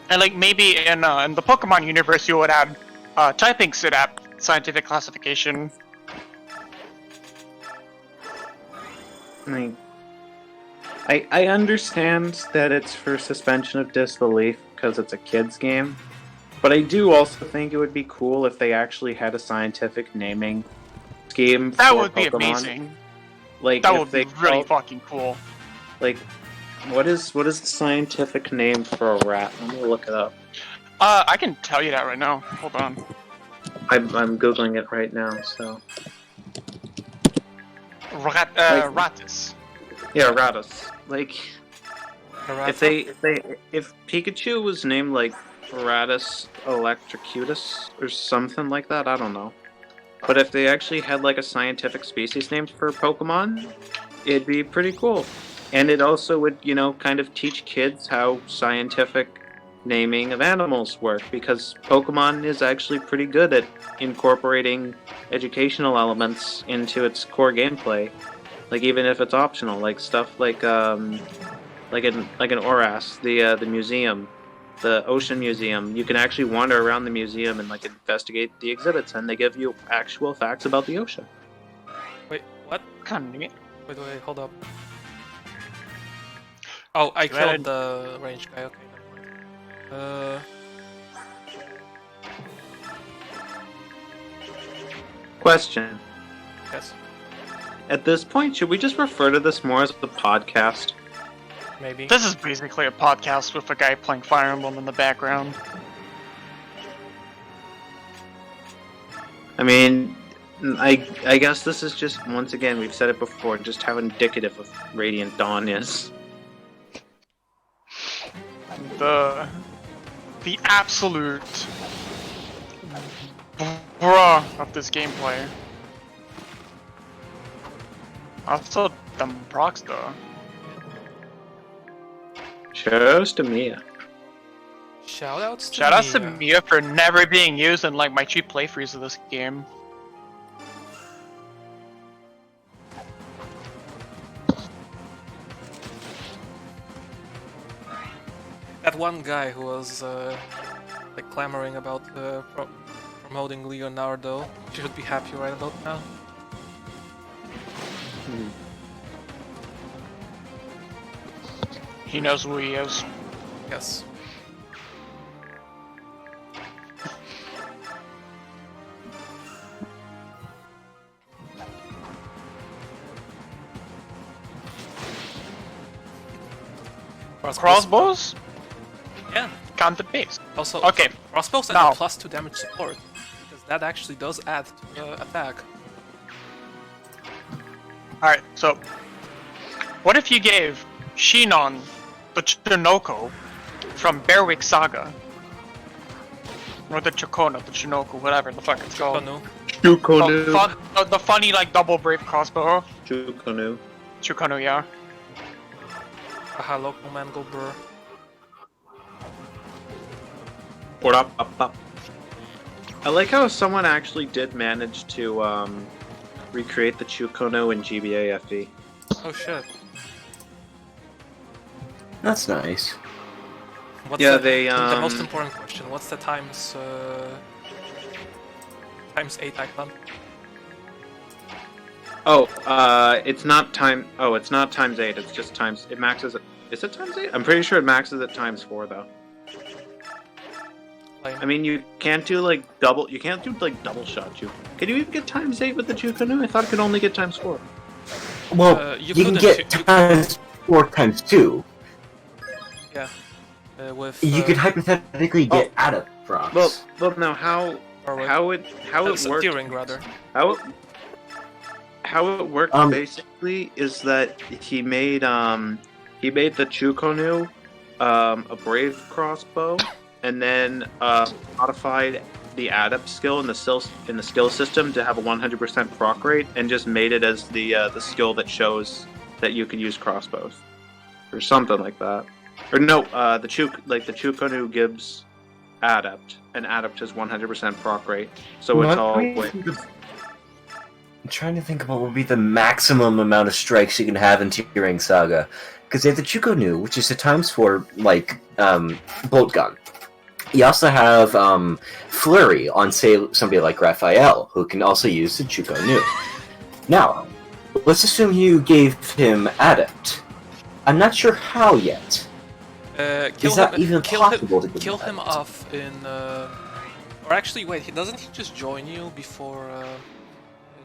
And like maybe in the Pokemon universe, you would add typings to that scientific classification. I understand that it's for suspension of disbelief because it's a kid's game, but I do also think it would be cool if they actually had a scientific naming scheme. That would be Pokemon. amazing. Like that would be really fucking cool. Like, what is the scientific name for a rat? Let me look it up. I can tell you that right now. Hold on. I'm googling it right now. So. Ratus. Yeah, Ratus. Like, If Pikachu was named like Paratus Electrocutus or something like that, I don't know. But if they actually had like a scientific species name for Pokemon, it'd be pretty cool. And it also would, kind of teach kids how scientific naming of animals work, because Pokemon is actually pretty good at incorporating educational elements into its core gameplay. Like even if it's optional, like stuff like an Oras, the museum, the Ocean Museum. You can actually wander around the museum and like investigate the exhibits, and they give you actual facts about the ocean. Wait, what? Kind of neat. Wait, hold up. Oh, I killed the range guy, okay. Question. Yes. At this point, should we just refer to this more as the podcast? Maybe. This is basically a podcast with a guy playing Fire Emblem in the background. I mean, I guess this is just, once again, we've said it before, just how indicative of Radiant Dawn is. The absolute bruh of this gameplay. Also, them procs though. Shoutouts to Mia. Shoutouts to Mia for never being used in like my cheap playthroughs of this game. That one guy who was like clamoring about promoting Leonardo, you should be happy right about now. He knows who he is. Yes. Crossbows? Yeah. Content based. Also, okay. Crossbows and +2 damage support, because that actually does add to the attack. Alright, so what if you gave Shinon the Chinoko from Berwick Saga? Or the Chikona, the Chinoku, whatever the fuck it's called. Chukonu. The funny like double brave crossbow. Chukonu. Chukonu, yeah. Haha, local man go brr. I like how someone actually did manage to recreate the Chukonu in GBA FE. Oh shit. That's nice. What's yeah, the most important question, what's the times 8 icon? It's not times 8, it's just times, it maxes at, is it times 8? I'm pretty sure it maxes at times 4 though. Lame. I mean, you can't do like double shot. Can you even get times 8 with the Chukonu? I thought it could only get times 4. Well, you can get times 4 times 2. Yeah. With you could hypothetically get Adapt procs. Well, now how it works? Tearing, rather. How it worked basically is that he made the Chukonu a brave crossbow, and then modified the Adept skill in the skill system to have a 100% proc rate, and just made it as the skill that shows that you can use crossbows, or something like that. Or no, the Chukonu gives Adept, and Adept has 100% proc rate, so it's all. I'm trying to think of what would be the maximum amount of strikes you can have in Tearing Saga. Because they have the Chukonu, which is a ×4, like, bolt gun. You also have Flurry on, say, somebody like Raphael, who can also use the Chukonu. Now, let's assume you gave him Adept. I'm not sure how yet. Is that even possible to kill him off in... Or actually, wait, doesn't he just join you before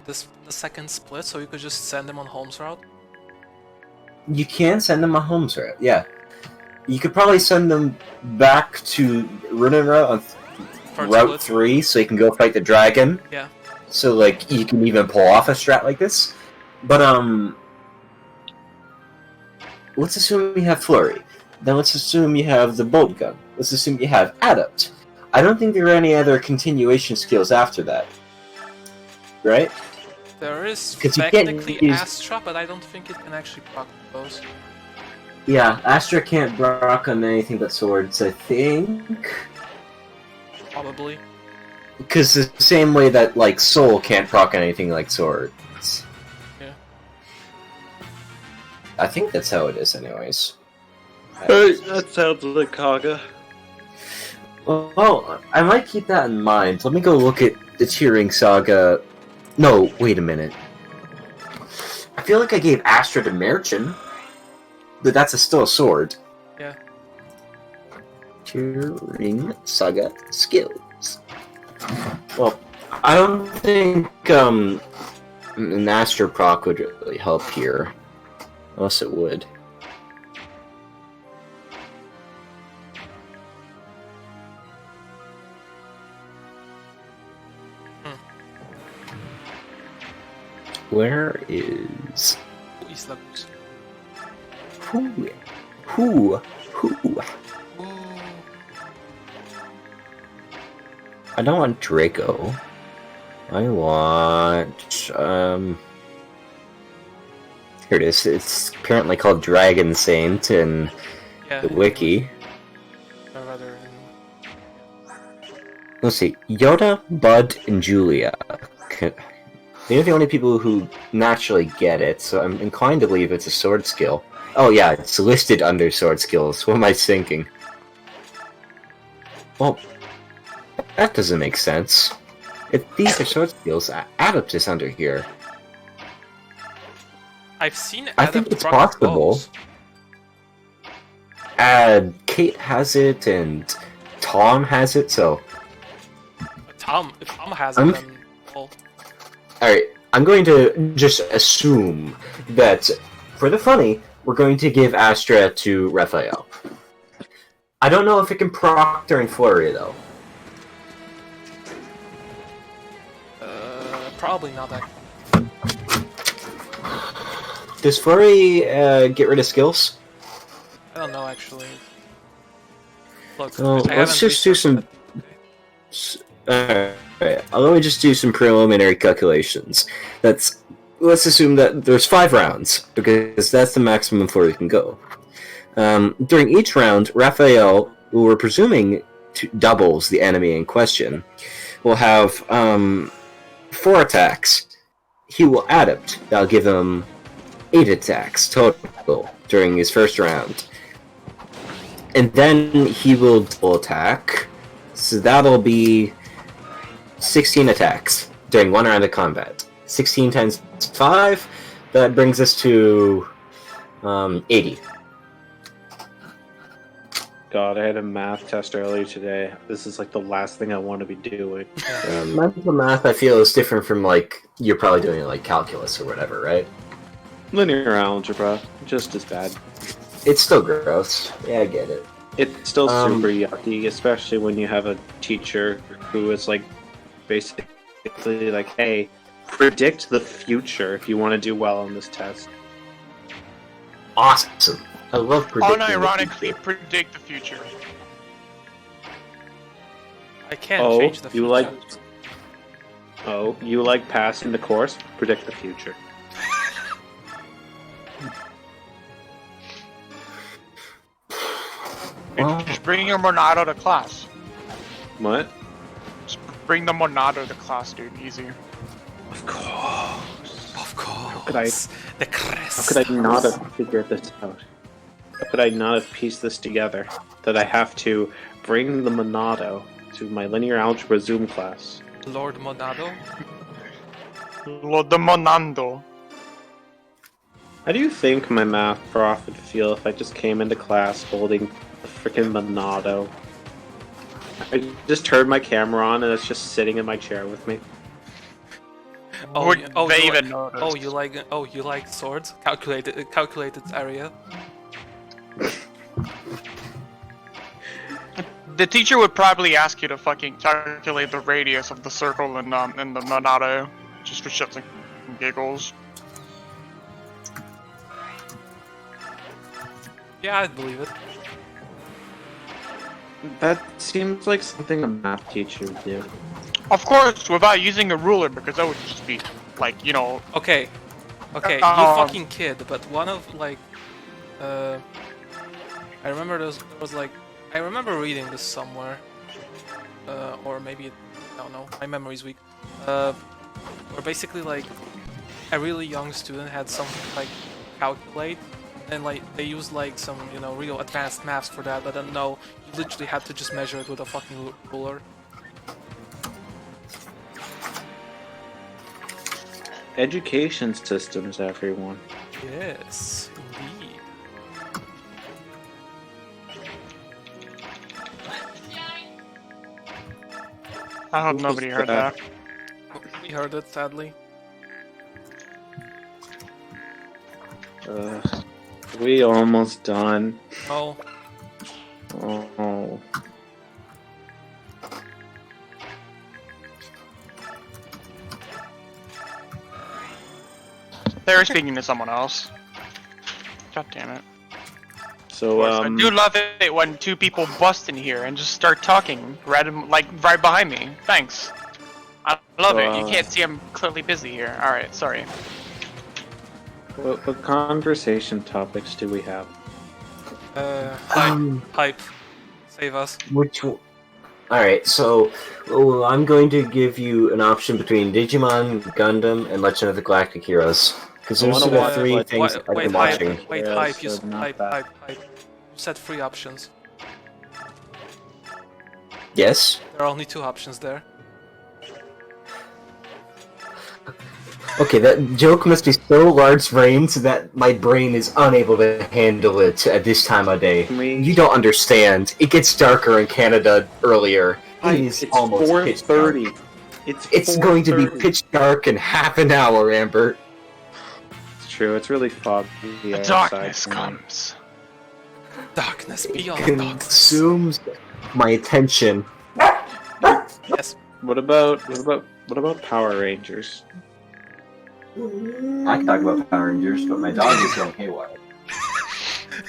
the second split, so you could just send him on Home's route? You can send them a Home's route, yeah. You could probably send them back to Runen route on Route 3, so you can go fight the dragon. Yeah. So, like, you can even pull off a strat like this. But, let's assume we have Flurry. Then let's assume you have the bolt gun. Let's assume you have Adept. I don't think there are any other continuation skills after that. Right? There is 'Cause you can't technically use- Astra, but I don't think it can actually proc those. Yeah, Astra can't rock on anything but swords, I think. Probably. Because the same way that, like, Soul can't proc on anything like swords. Yeah. I think that's how it is, anyways. That sounds like Kaga. Well, I might keep that in mind. Let me go look at the Cheering Saga. No, wait a minute. I feel like I gave Astra to Merchant, but that's still a sword. Yeah. Cheering Saga skills. Well, I don't think an Astra proc would really help here, unless it would. Where is Isla Goose. who? Ooh. I don't want Draco. I want here it is. It's apparently called Dragon Saint in Yeah. the wiki. Or rather, Let's see. Yoda, Bud, and Julia. They're the only people who naturally get it, so I'm inclined to believe it's a sword skill. Oh yeah, it's listed under sword skills. What am I thinking? Well, that doesn't make sense. If these are sword skills, Adept is under here. I've seen I think Adept it's proc possible. bows. Kate has it, and Tom has it, so... If Tom has it, I'm- then well, Alright, I'm going to just assume that, for the funny, we're going to give Astra to Raphael. I don't know if it can proc during Flurry, though. probably not that. Does Flurry get rid of skills? I don't know actually. Look, Well, I let's haven't just do researched some... Alright, let me just do some preliminary calculations. Let's assume that there's 5 rounds, because that's the maximum Flurry can go. During each round, Raphael, who we're presuming doubles the enemy in question, will have 4 attacks. He will Adept. That'll give him 8 attacks total during his first round. And then he will double attack, so that'll be 16 attacks during 1 round of combat. 16 times 5, that brings us to 80. God, I had a math test earlier today. This is like the last thing I want to be doing. Mental math, I feel, is different from, like, you're probably doing, like, calculus or whatever, right? Linear algebra, just as bad. It's still gross. Yeah, I get it. It's still Um, super yucky, especially when you have a teacher who is like basically like, hey, predict the future if you want to do well on this test. Awesome. I love predicting the Unironically future. predict the future. I can't Oh, change the you future. you like passing the course? Predict the future. Well, Just bring your Monado to class. What? Just bring the Monado to class, dude. Easy. Of course. Of course. could I- The crest. How could I not have figured this out? How could I not have pieced this together? That I have to bring the Monado to my linear algebra Zoom class. Lord Monado? Lo de Monando. How do you think my math prof would feel if I just came into class holding the freaking Monado? I just turned my camera on and it's just sitting in my chair with me. Oh, Would you, they you even like, notice? you like swords? Calculated area. The teacher would probably ask you to fucking calculate the radius of the circle in the Monado, just for shits and giggles. Yeah, I'd believe it. That seems like something a math teacher would do. Of course, without using a ruler, because that would just be, like, you know... Okay, okay, you Um, fucking kid, but one of, like, I remember there was like, I remember reading this somewhere, or maybe, I don't know, my memory's weak, where basically, like, a really young student had something, like, calculate, and, like, they used, like, some, you know, real advanced maths for that, but then, no, you literally had to just measure it with a fucking ruler. Education systems, everyone. Yes, indeed. I hope nobody heard that. We heard it, sadly. We almost done. Oh, Oh. They were speaking to someone else. God damn it. So, I do love it when two people bust in here and just start talking right behind me. Thanks. I love it. You can't see I'm clearly busy here. Alright, sorry. what conversation topics do we have? hype. Save us. Which one? Alright, so I'm going to give you an option between Digimon, Gundam, and Legend of the Galactic Heroes. Because those are the three things I've been watching. Wait, Yeah, hype, you so said not hype, that. hype, hype. You said 3 options. Yes? There are only 2 options there. Okay, that joke must be so large-brained that my brain is unable to handle it at this time of day. You don't understand. It gets darker in Canada earlier. It is It's almost pitch dark. 4:30. It's going to be 4:30. pitch dark in half an hour, Amber. It's true. It's really foggy. The outside darkness tonight. comes. Darkness beyond darkness. Consumes my attention. Yes. What about Power Rangers? I can talk about Power Rangers, but my dog is going haywire.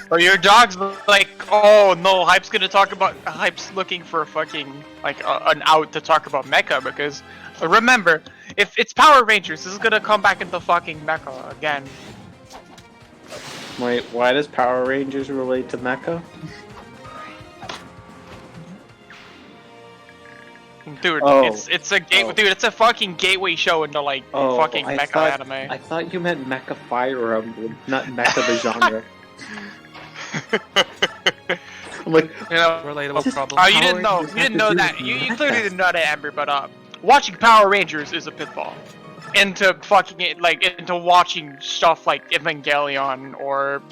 Or your dog's like, oh no, Hype's looking for a fucking, like, an out to talk about mecha, because, remember, if it's Power Rangers, this is gonna come back into fucking mecha again. Wait, why does Power Rangers relate to mecha? Dude, Oh. it's a Oh. dude, it's a fucking gateway show into, like, fucking I mecha thought, anime. I thought you meant Mecha Fire Emblem, not Mecha the genre. I'm like, You know, Relatable problem. oh, you didn't know. You didn't know that. You clearly didn't know that, Amber. But watching Power Rangers is a pitfall into into watching stuff like Evangelion or.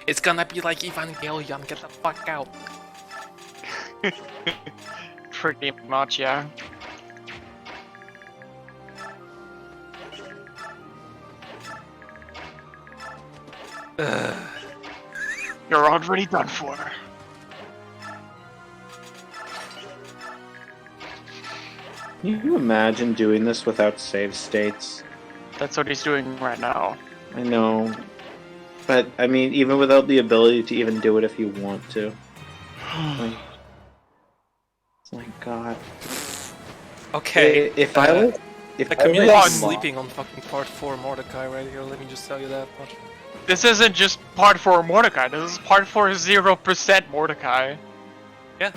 It's gonna be like Evangelion, get the fuck out. Pretty much, yeah. You're already done for. can you imagine doing this without save states? That's what he's doing right now. I know, but I mean, even without the ability to even do it if you want to. Like, oh my god. Okay. If I the I community like is sleeping on fucking part 4 Mordecai right here, let me just tell you that much. This isn't just part 4 Mordecai. This is part 4 0% Mordecai. Yeah.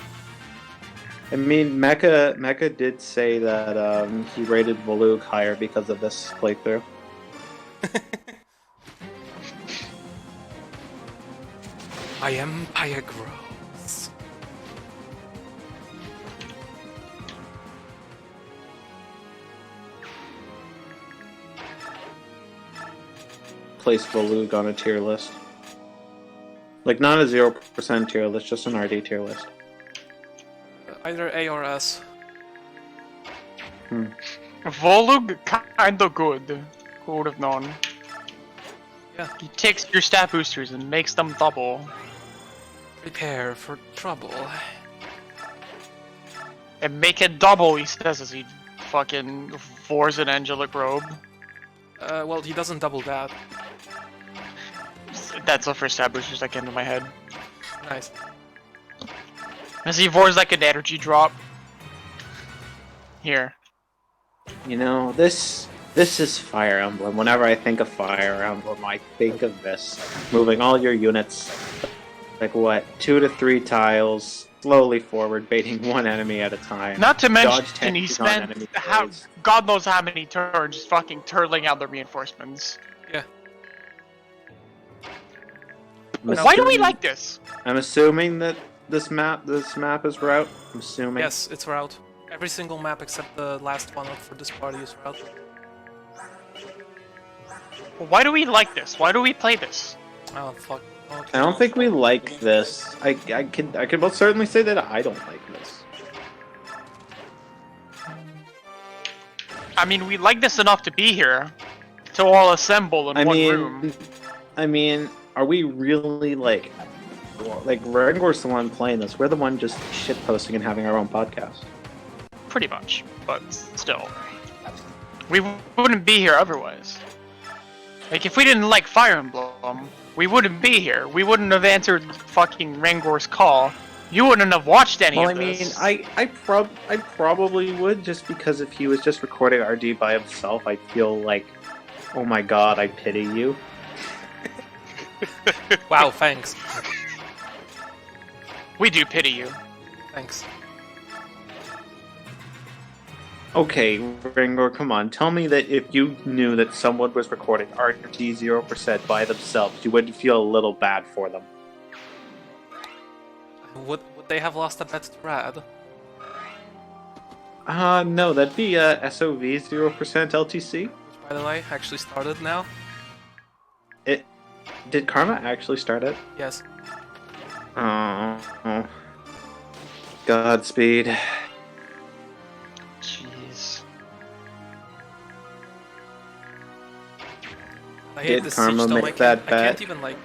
I mean, Mecha did say that he rated Volug higher because of this playthrough. I am Pyagros. Place Volug on a tier list. Like, not a 0% tier list, just an RD tier list. Either A or S. Volug kinda good. Who would have known? Yeah. He takes your stat boosters and makes them double. Prepare for trouble. And make it double, he says as he fucking fours an angelic robe. Well, he doesn't double that. That's the first stat boosters that came to my head. Nice. Z4's like an energy drop. Here. You know, this is Fire Emblem. Whenever I think of Fire Emblem, I think of this. Moving all your units, like what, 2 to 3 tiles, slowly forward, baiting one enemy at a time. Not to Dodge mention, he tanks on spent enemy how, blades. God knows how many turns fucking turtling out the reinforcements. Yeah. Why do we like this? I'm assuming that this map is ROUT. I'm assuming. Yes, it's ROUT. Every single map except the last one for this party is ROUT. Why do we like this? Why do we play this? Oh fuck. Okay. I don't think we like this. I could most certainly say that I don't like this. I mean, we like this enough to be here, to all assemble in one room. I mean, are we really like Rengor's the one playing this? We're the one just shitposting and having our own podcast. Pretty much, but still. We wouldn't be here otherwise. Like, if we didn't like Fire Emblem, we wouldn't be here. We wouldn't have answered fucking Rengor's call. You wouldn't have watched any of this. I mean, I probably would, just because if he was just recording RD by himself, I'd feel like, oh my god, I pity you. Wow, thanks. We do pity you. Thanks. Okay, Rengor, come on. Tell me that if you knew that someone was recording RT 0% by themselves, you wouldn't feel a little bad for them. Would they have lost a bet to Rad? No, that'd be SOV 0% LTC. Which, by the way, actually started now. Did Karma actually start it? Yes. Oh. Godspeed. Jeez. I hate Did this Karma siege, though. make that bet? I can't even like.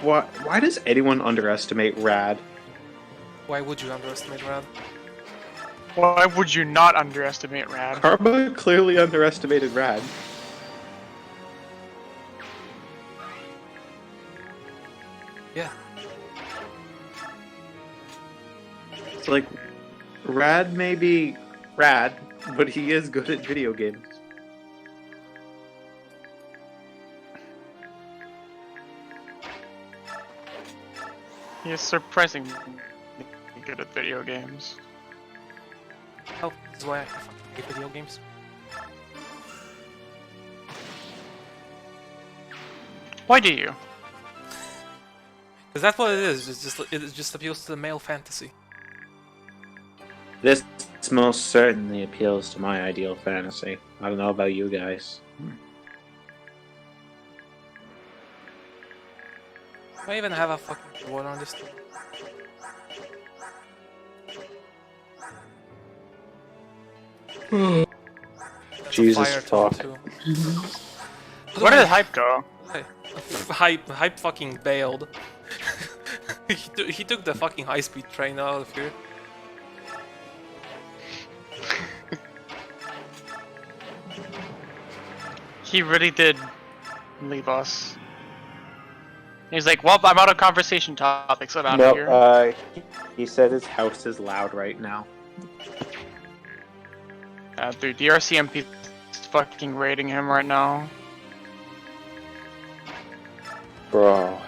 Why does anyone underestimate Rad? Why would you underestimate Rad? Why would you not underestimate Rad? Karma clearly underestimated Rad. Yeah. It's like, Rad may be Rad, but he is good at video games. He is surprisingly good at video games. Oh, this is why I fucking hate video games. Why do you? Because that's what it is. It just appeals to the male fantasy. This most certainly appeals to my ideal fantasy. I don't know about you guys. Do I even have a fucking water on this thing? That's Jesus a fire fuck. too. Where did Hype go? Hype fucking bailed. he took the fucking high-speed train out of here. He really did leave us. He's like, well, I'm out of conversation topics, I'm out of here. He said his house is loud right now. Dude, the RCMP is fucking raiding him right now. Bro.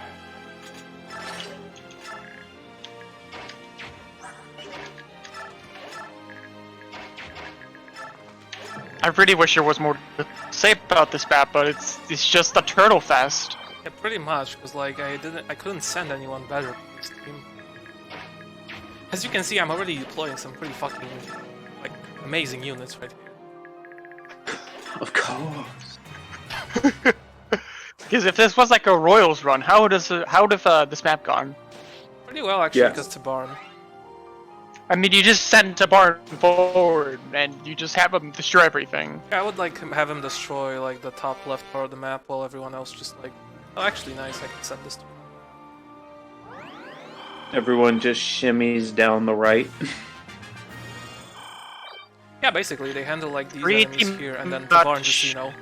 I really wish there was more to say about this map, but it's just a turtle fest. Yeah, pretty much, because like I couldn't send anyone better to this team. As you can see, I'm already deploying some pretty fucking like amazing units right here. Of course. Because if this was like a Royals run, how would have this map gone? Pretty well actually, Yes. because Tabarn. I mean, you just send Tabarn forward, and you just have him destroy everything. Yeah, I would like have him destroy like the top left part of the map while everyone else just like. Oh, actually, nice. I can send this to. Everyone just shimmies down the right. Yeah, basically they handle like these Pretty enemies here, and then much. Tabarn just you know.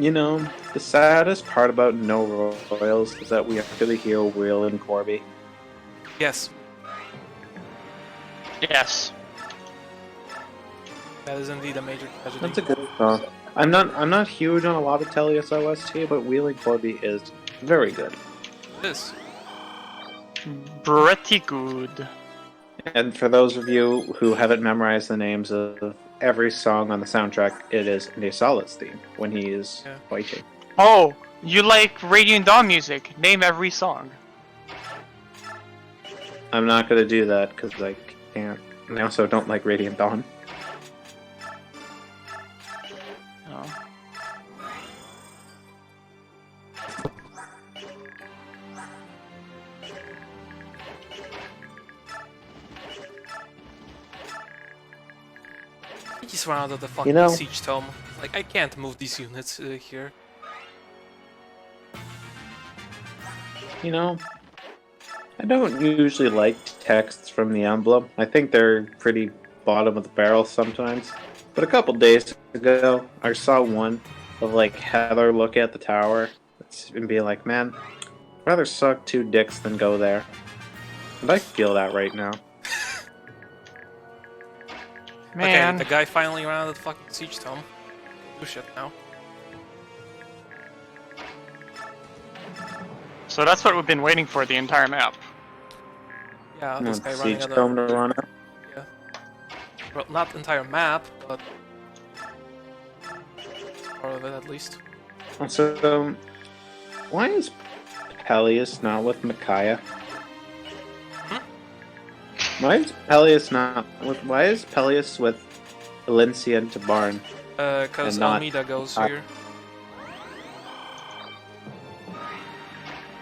You know, the saddest part about no Royals is that we actually hear Will and Corby. Yes, Yes. that is indeed a major tragedy. That's a good song. I'm not huge on a lot of Tellius OST, but Wheeling Corby is very good. It is. Pretty good. And for those of you who haven't memorized the names of every song on the soundtrack, it is Nasala's theme when he is fighting. Oh, you like Radiant Dawn music? Name every song. I'm not gonna do that because I can't. And I also don't like Radiant Dawn. Oh. He's run out of the fucking know- siege tome. Like, I can't move these units here. You know, I don't usually like texts from the emblem. I think they're pretty bottom of the barrel sometimes. But a couple days ago, I saw one of like Heather look at the tower and be like, "Man, I'd rather suck 2 dicks than go there." And I feel that right now. Man. Okay, the guy finally ran out of the fucking siege tome. Do shit now. So that's what we've been waiting for the entire map. Yeah, No, this guy running siege out tome of... to run out. Yeah. Well, not entire map, but... part of it at least. So, why is Peleus not with Micaiah? Why is Peleus not with? Why is Peleus with Valencia and Tabarn? Cause And not- Almeida goes here.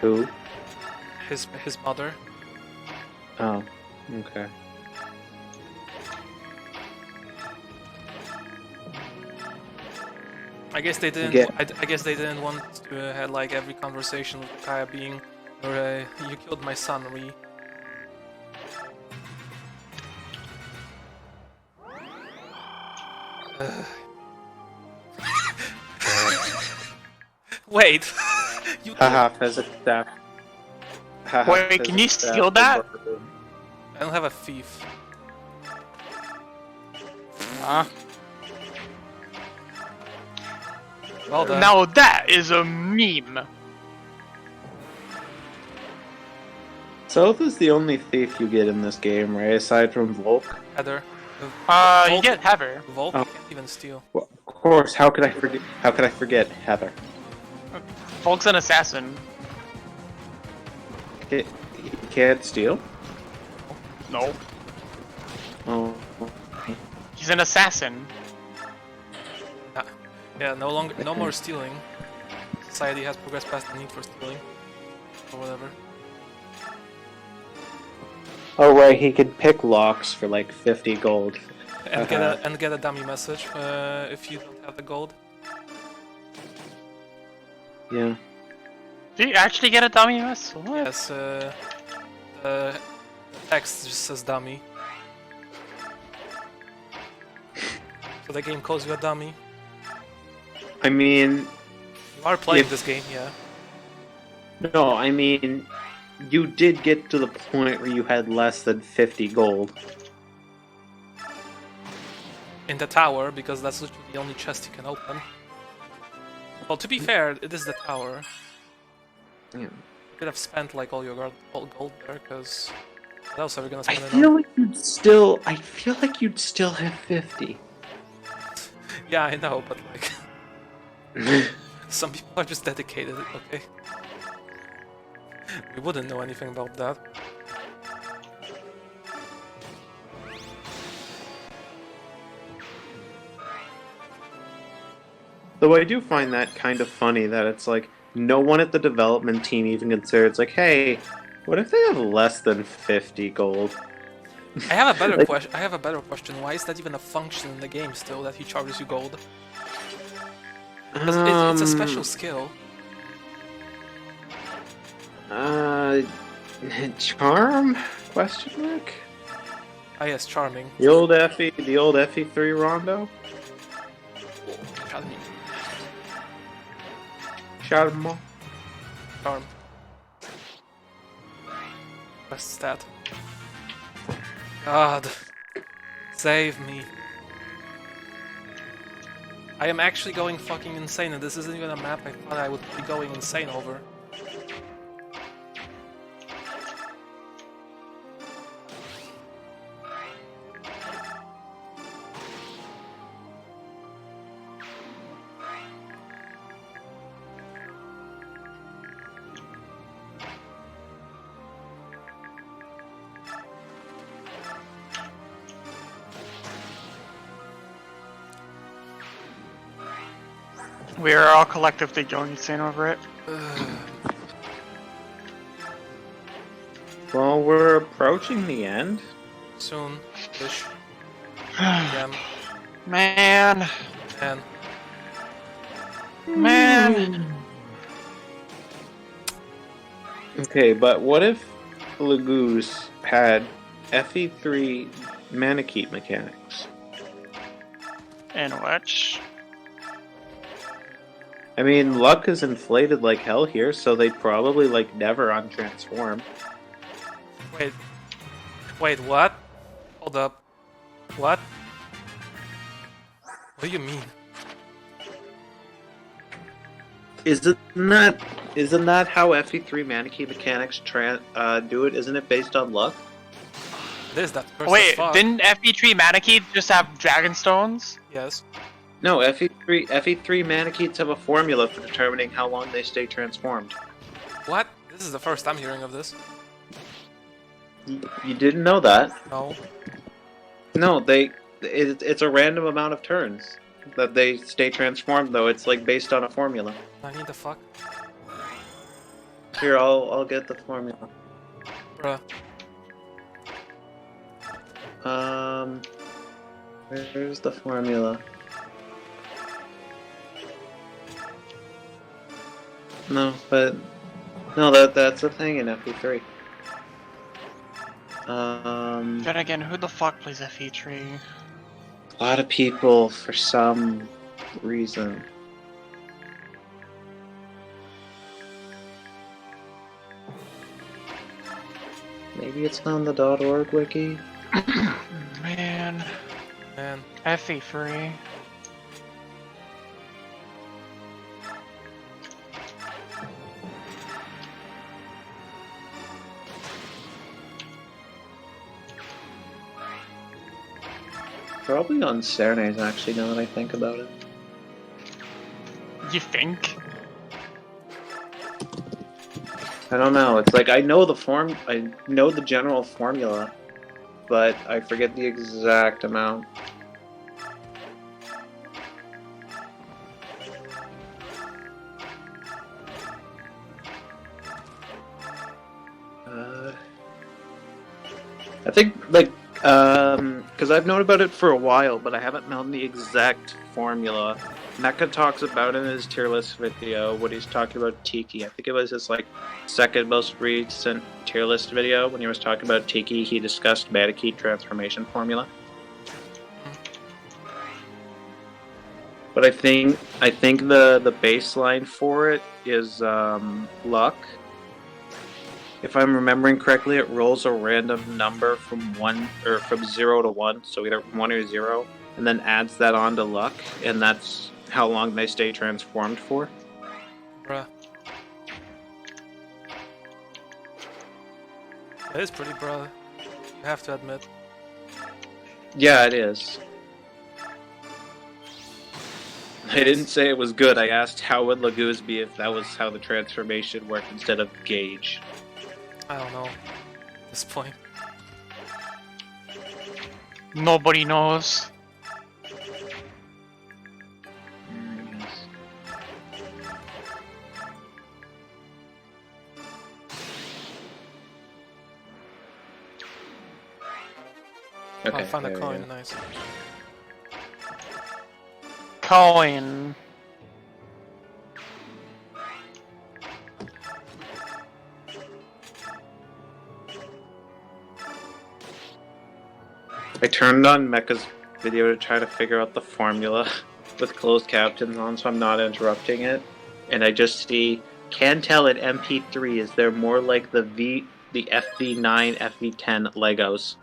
Who? His mother. Oh, okay. I guess they didn't. Get- I guess they didn't want to have like every conversation with Kaya being, or you killed my son, we. Wait, you. Haha, physics staff. Haha, Wait, can you physics staff steal that? I don't have a thief. Well done. Now that is a meme. Soth is the only thief you get in this game, right? Aside from Volk. Heather. You Volk- get Heather. Volk Oh. can't even steal. Well, of course. How could I forget? How could I forget Heather? Volk's an assassin. He can't steal. No. Oh. He's an assassin. Yeah, no more stealing. Society has progressed past the need for stealing, or whatever. Oh right, he could pick locks for like 50 gold. And get a dummy message if you don't have the gold. Yeah. Do you actually get a dummy mess? What? Yes, the text just says dummy. So the game calls you a dummy. I mean, You are playing If- this game, yeah. no, I mean, you did get to the point where you had less than 50 gold. In the tower, because that's literally the only chest you can open. Well, to be fair, it is the tower. Yeah. You could have spent like all your gold there, because what else are we gonna I spend it feel on? like you'd still have 50. Yeah, I know, but like, some people are just dedicated, okay? We wouldn't know anything about that. Though I do find that kind of funny that it's like no one at the development team even considers like, hey, what if they have less than 50 gold? I have a better Like- question. I have a better question. Why is that even a function in the game still that he charges you gold? 'Cause it's a special skill. Charm? Question mark? Ah yes, charming. The old FE3 Rondo? Charming. Charmo. Charm. Best stat. God. Save me. I am actually going fucking insane, and this isn't even a map I thought I would be going insane over. We are all collectively going insane over it. Well, we're approaching the end. Soon-ish. Again. Man. And Man. Okay, but what if Lagoose had FE3 Manakete mechanics? In which? I mean, luck is inflated like hell here, so they probably like never untransform. wait, what? Hold up. What? What do you mean? Isn't that how FE3 Manakete mechanics do it? Isn't it based on luck? It is that person. Wait, didn't FE3 Manakete just have Dragon Stones? Yes. No, FE3 Manaketes have a formula for determining how long they stay transformed. What? This is the first I'm hearing of this. You didn't know that? No. No, it's a random amount of turns that they stay transformed. Though it's like based on a formula. I need the fuck. Here, I'll get the formula. Bruh. Where's the formula? No, but no, that's a thing in FE3. Then again, who the fuck plays FE3? A lot of people for some reason. Maybe it's on the .org wiki. Man. FE3. Probably on Cernes, actually, now that I think about it. You think? I don't know. It's like I know the general formula, but I forget the exact amount. I think, like, because I've known about it for a while, but I haven't known the exact formula. Mecha talks about in his tier list video when he's talking about Tiki. I think it was his, like, second most recent tier list video. When he was talking about Tiki, he discussed Manakete transformation formula. But I think the baseline for it is luck. If I'm remembering correctly, it rolls a random number from 0 to 1, so either 1 or 0, and then adds that on to luck, and that's how long they stay transformed for. Bruh. It is pretty bruh. You have to admit. Yeah, it is. I didn't say it was good, I asked how would Lagoose be if that was how the transformation worked instead of gauge. I don't know. At this point. Nobody knows. Okay, I found a coin, nice. Coin. I turned on Mecha's video to try to figure out the formula with closed captions on so I'm not interrupting it. and I just see can tell at MP3 is there more like the FV9, FV10 Legos.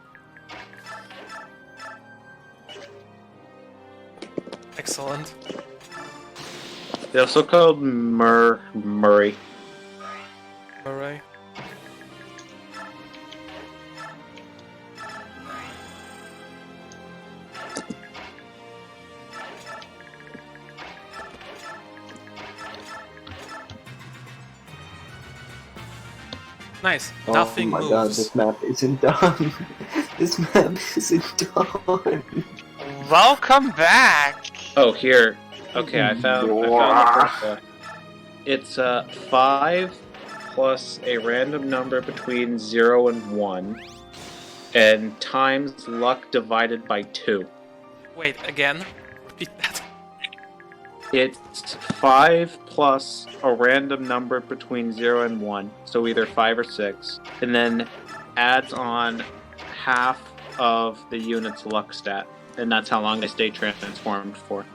Excellent. They're also called Murray. Hooray. Nice. Nothing oh my moves. god, this map isn't done. This map isn't done. Welcome back! Oh, here. Okay, I found the first one. It's 5 plus a random number between 0 and 1, and times luck divided by 2. Wait, again? Repeat that. It's 5 plus a random number between 0 and 1, so either 5 or 6, and then adds on half of the unit's luck stat, and that's how long they stay transformed for.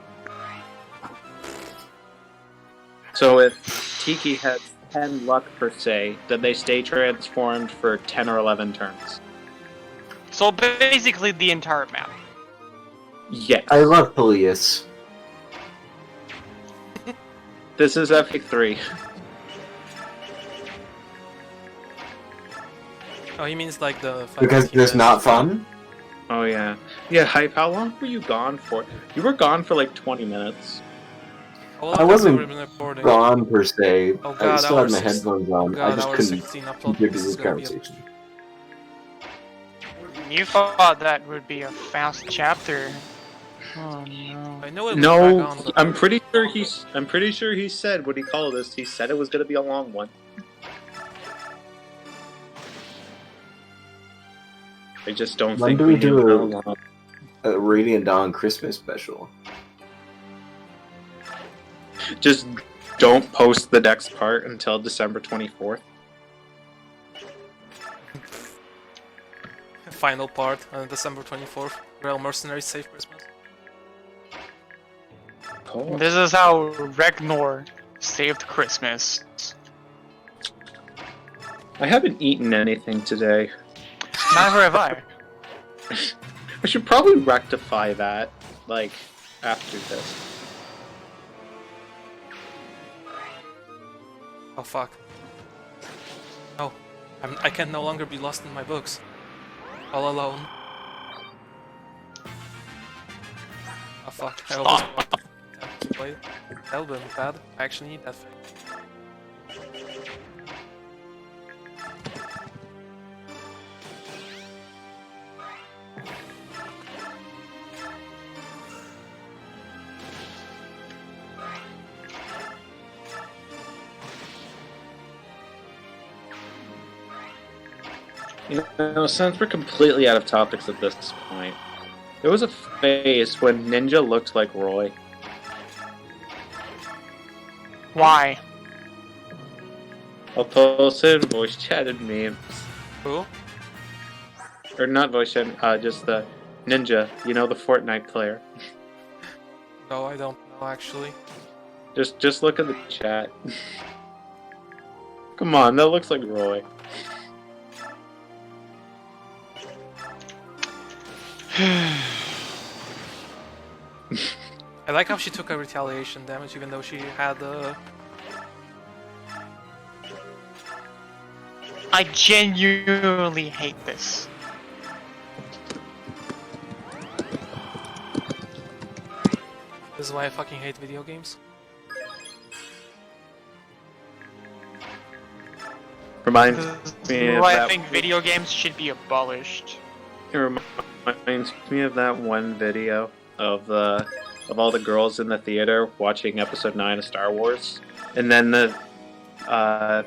So if Tiki has 10 luck per se, then they stay transformed for 10 or 11 turns. So basically the entire map. Yes. I love Polius. This is FA3. Oh, he means like the... Because it's not fun? Oh yeah. Yeah, Hype, how long were you gone for? You were gone for like 20 minutes. Oh, I wasn't been recording. gone per se. Oh I god, still had my hour six- headphones oh on. god, I just hour couldn't 16 upload. contribute to This this is gonna be a- conversation. You thought that would be a fast chapter. Oh no. I know it will drag No, on, but I'm pretty sure he said what he called this. He said it was gonna be a long one. I just don't When think do we knew do how long. a Radiant Dawn Christmas special? Just don't post the next part until December 24th. final part, December 24th. Real Mercenaries Save Christmas. Oh. This is how Ragnar saved Christmas. I haven't eaten anything today. Neither have I. I should probably rectify that, like, after this. Oh fuck. Oh, I can no longer be lost in my books. All alone. Oh fuck, I almost attempt to play. That would've been bad. I actually need that thing. You know, since we're completely out of topics at this point, there was a phase when Ninja looked like Roy. Why? I'll post it in voice chatted memes. Who? Or not voice chat, just the Ninja, you know, the Fortnite player. No, I don't know actually. Just look at the chat. Come on, that looks like Roy. I like how she took a retaliation damage even though she had I genuinely hate this. This is why I fucking hate video games. Reminds This me is of why I that. think video games should be abolished. It reminds me of that one video of all the girls in the theater watching Episode 9 of Star Wars, and then the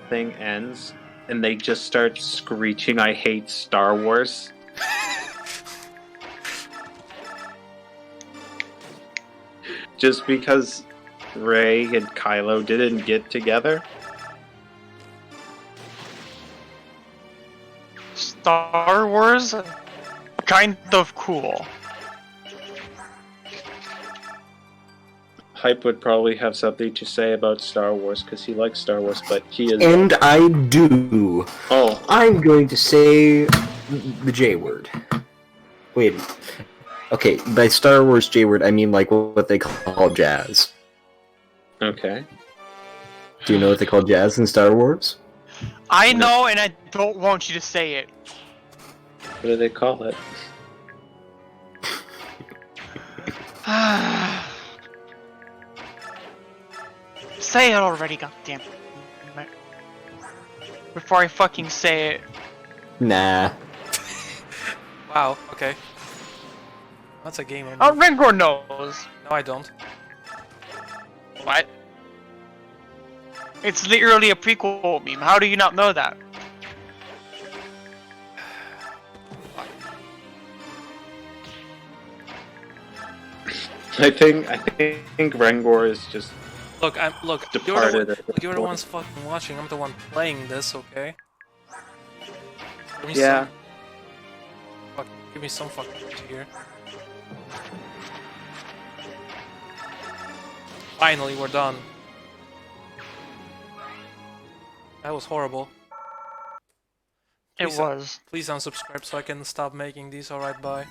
thing ends, and they just start screeching, "I hate Star Wars." Just because Rey and Kylo didn't get together. Star Wars? Kind of cool. Hype would probably have something to say about Star Wars because he likes Star Wars, but he is. And I do. Oh, I'm going to say the J word. Wait. Okay, by Star Wars J word, I mean like what they call jazz. okay. Do you know what they call jazz in Star Wars? I know, and I don't want you to say it. What do they call it? Say it already, goddammit. Before I fucking say it. Nah. Wow, okay. That's a game over. Oh, Ringor knows. No, I don't. What? It's literally a prequel meme. How do you not know that? I think Rengor is just Look, look. departed. You're the ones fucking watching. I'm the one playing this, okay? Give me Yeah. give me some fucking shit here. Finally, we're done. That was horrible. It Please- was. Please unsubscribe so I can stop making these. Alright, bye.